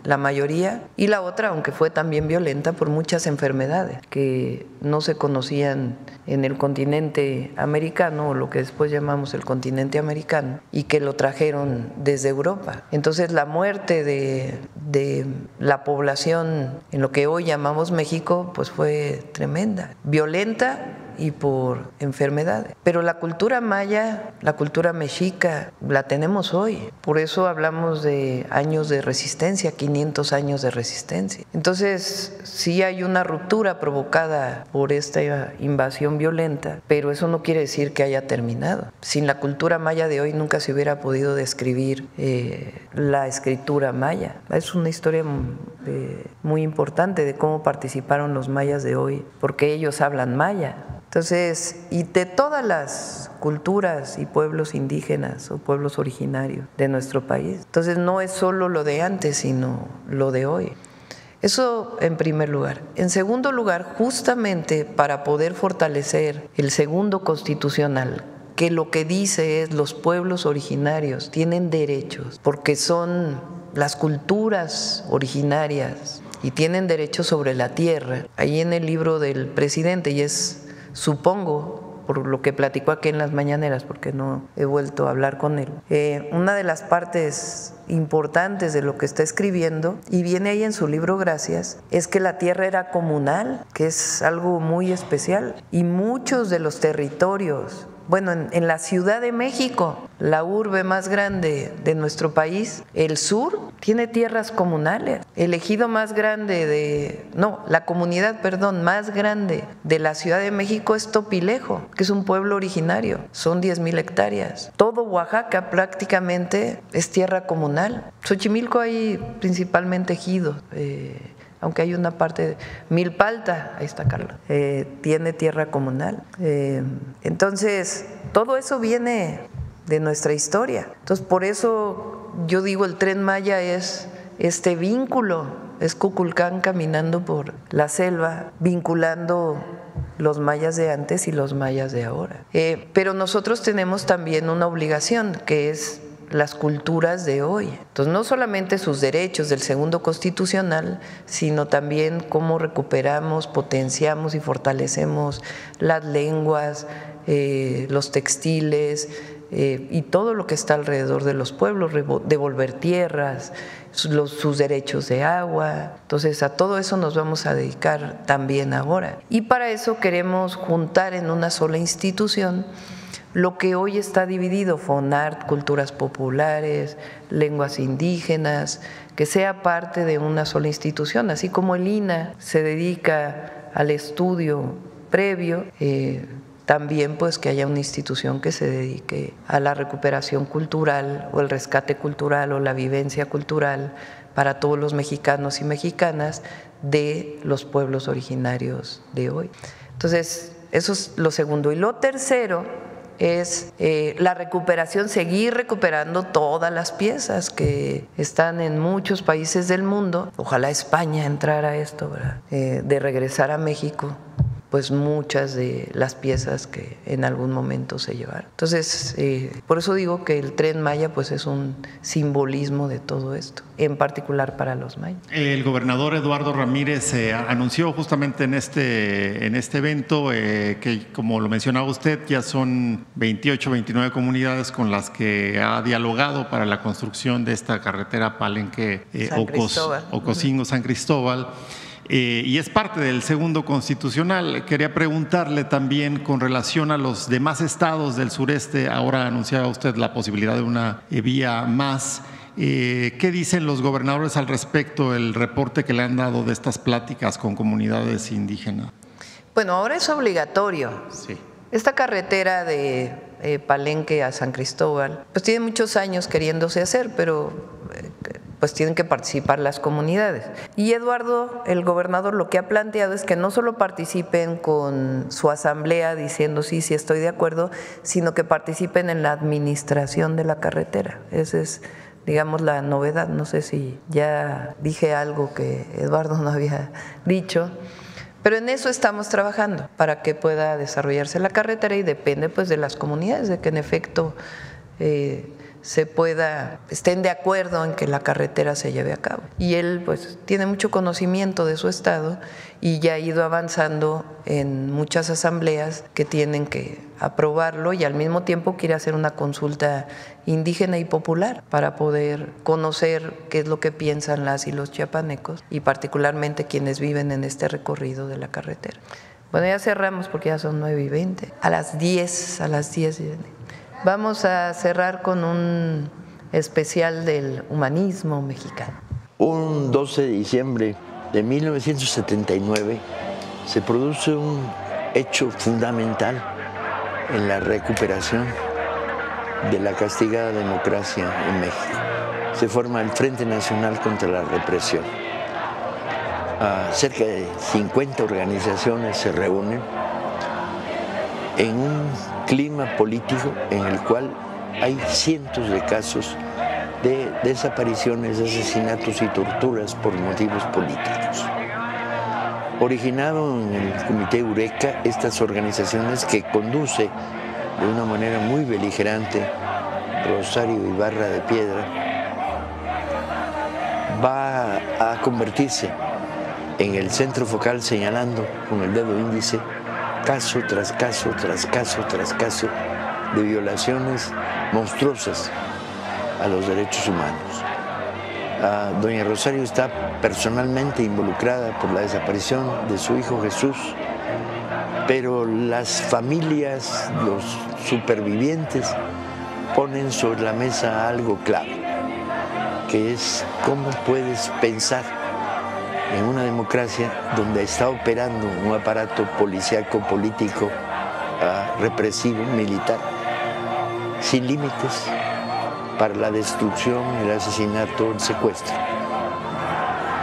la mayoría, y la otra, aunque fue también violenta, por muchas enfermedades que no se conocían en el continente americano, o lo que después llamamos el continente americano, y que lo trajeron desde Europa. Entonces la muerte de la población en lo que hoy llamamos México pues fue tremenda, violenta y por enfermedades. Pero la cultura maya, la cultura mexica, la tenemos hoy. Por eso hablamos de años de resistencia, 500 años de resistencia. Entonces, sí hay una ruptura provocada por esta invasión violenta, pero eso no quiere decir que haya terminado. Sin la cultura maya de hoy nunca se hubiera podido describir la escritura maya. Es una historia muy importante de cómo participaron los mayas de hoy, porque ellos hablan maya. Entonces, y de todas las culturas y pueblos indígenas o pueblos originarios de nuestro país. Entonces, no es solo lo de antes, sino lo de hoy. Eso en primer lugar. En segundo lugar, justamente para poder fortalecer el segundo constitucional, que lo que dice es los pueblos originarios tienen derechos, porque son las culturas originarias y tienen derechos sobre la tierra. Ahí en el libro del presidente, y es, supongo, por lo que platicó aquí en las mañaneras, porque no he vuelto a hablar con él, una de las partes importantes de lo que está escribiendo, y viene ahí en su libro Gracias, es que la tierra era comunal, que es algo muy especial, y muchos de los territorios, bueno, en la Ciudad de México, la urbe más grande de nuestro país, el sur tiene tierras comunales. El ejido más grande la comunidad, más grande de la Ciudad de México es Topilejo, que es un pueblo originario, son 10,000 hectáreas. Todo Oaxaca prácticamente es tierra comunal. Xochimilco hay principalmente ejidos, aunque hay una parte de Milpalta, ahí está Carla, tiene tierra comunal. Entonces, todo eso viene de nuestra historia. Entonces, por eso yo digo, el Tren Maya es este vínculo, es Kukulcán caminando por la selva, vinculando los mayas de antes y los mayas de ahora. Pero nosotros tenemos también una obligación, que es las culturas de hoy. Entonces, no solamente sus derechos del segundo constitucional, sino también cómo recuperamos, potenciamos y fortalecemos las lenguas, los textiles y todo lo que está alrededor de los pueblos, devolver tierras, sus derechos de agua. Entonces, a todo eso nos vamos a dedicar también ahora. Y para eso queremos juntar en una sola institución lo que hoy está dividido: FONART, culturas populares, lenguas indígenas, que sea parte de una sola institución, así como el INAH se dedica al estudio previo, también pues que haya una institución que se dedique a la recuperación cultural o el rescate cultural o la vivencia cultural para todos los mexicanos y mexicanas de los pueblos originarios de hoy. Entonces, eso es lo segundo. Y lo tercero es la recuperación, seguir recuperando todas las piezas que están en muchos países del mundo. Ojalá España entrara a esto, ¿verdad? De regresar a México pues muchas de las piezas que en algún momento se llevaron. Entonces, por eso digo que el Tren Maya pues es un simbolismo de todo esto, en particular para los mayas. El gobernador Eduardo Ramírez anunció justamente en este evento que, como lo mencionaba usted, ya son 28, 29 comunidades con las que ha dialogado para la construcción de esta carretera Palenque-Ocosingo-San Cristóbal. Y es parte del segundo constitucional. Quería preguntarle también con relación a los demás estados del sureste. Ahora anunciaba usted la posibilidad de una vía más. ¿Qué dicen los gobernadores al respecto, el reporte que le han dado de estas pláticas con comunidades indígenas? Bueno, ahora es obligatorio. Sí. Esta carretera de Palenque a San Cristóbal, pues tiene muchos años queriéndose hacer, pero pues tienen que participar las comunidades. Y Eduardo, el gobernador, lo que ha planteado es que no solo participen con su asamblea diciendo sí, estoy de acuerdo, sino que participen en la administración de la carretera. Esa es, digamos, la novedad. No sé si ya dije algo que Eduardo no había dicho, pero en eso estamos trabajando para que pueda desarrollarse la carretera, y depende pues de las comunidades, de que en efecto estén de acuerdo en que la carretera se lleve a cabo. Y él pues tiene mucho conocimiento de su estado y ya ha ido avanzando en muchas asambleas que tienen que aprobarlo, y al mismo tiempo quiere hacer una consulta indígena y popular para poder conocer qué es lo que piensan las y los chiapanecos, y particularmente quienes viven en este recorrido de la carretera. Bueno, ya cerramos porque ya son 9:20. A las 10. Vamos a cerrar con un especial del humanismo mexicano. Un 12 de diciembre de 1979 se produce un hecho fundamental en la recuperación de la castigada democracia en México. Se forma el Frente Nacional contra la Represión. Cerca de 50 organizaciones se reúnen en un clima político en el cual hay cientos de casos de desapariciones, asesinatos y torturas por motivos políticos. Originado en el Comité Eureka, estas organizaciones que conduce de una manera muy beligerante Rosario Ibarra de Piedra, va a convertirse en el centro focal, señalando con el dedo índice caso tras caso, tras caso, tras caso de violaciones monstruosas a los derechos humanos. Doña Rosario está personalmente involucrada por la desaparición de su hijo Jesús, pero las familias, los supervivientes, ponen sobre la mesa algo clave, que es cómo puedes pensar en una democracia donde está operando un aparato policíaco, político, represivo, militar, sin límites, para la destrucción, el asesinato, el secuestro.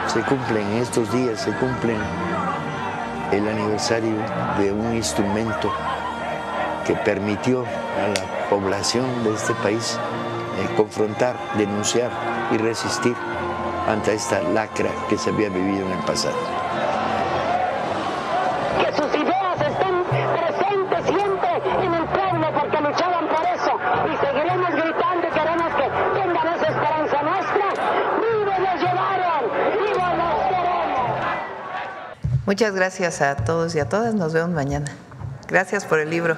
Se cumplen estos días, se cumplen el aniversario de un instrumento que permitió a la población de este país confrontar, denunciar y resistir ante esta lacra que se había vivido en el pasado. Que sus ideas estén presentes siempre en el pueblo, porque luchaban por eso, y seguiremos gritando y queremos que tengan esa esperanza nuestra. ¡Viva los llevaron! ¡Viva los queremos! Muchas gracias a todos y a todas. Nos vemos mañana. Gracias por el libro.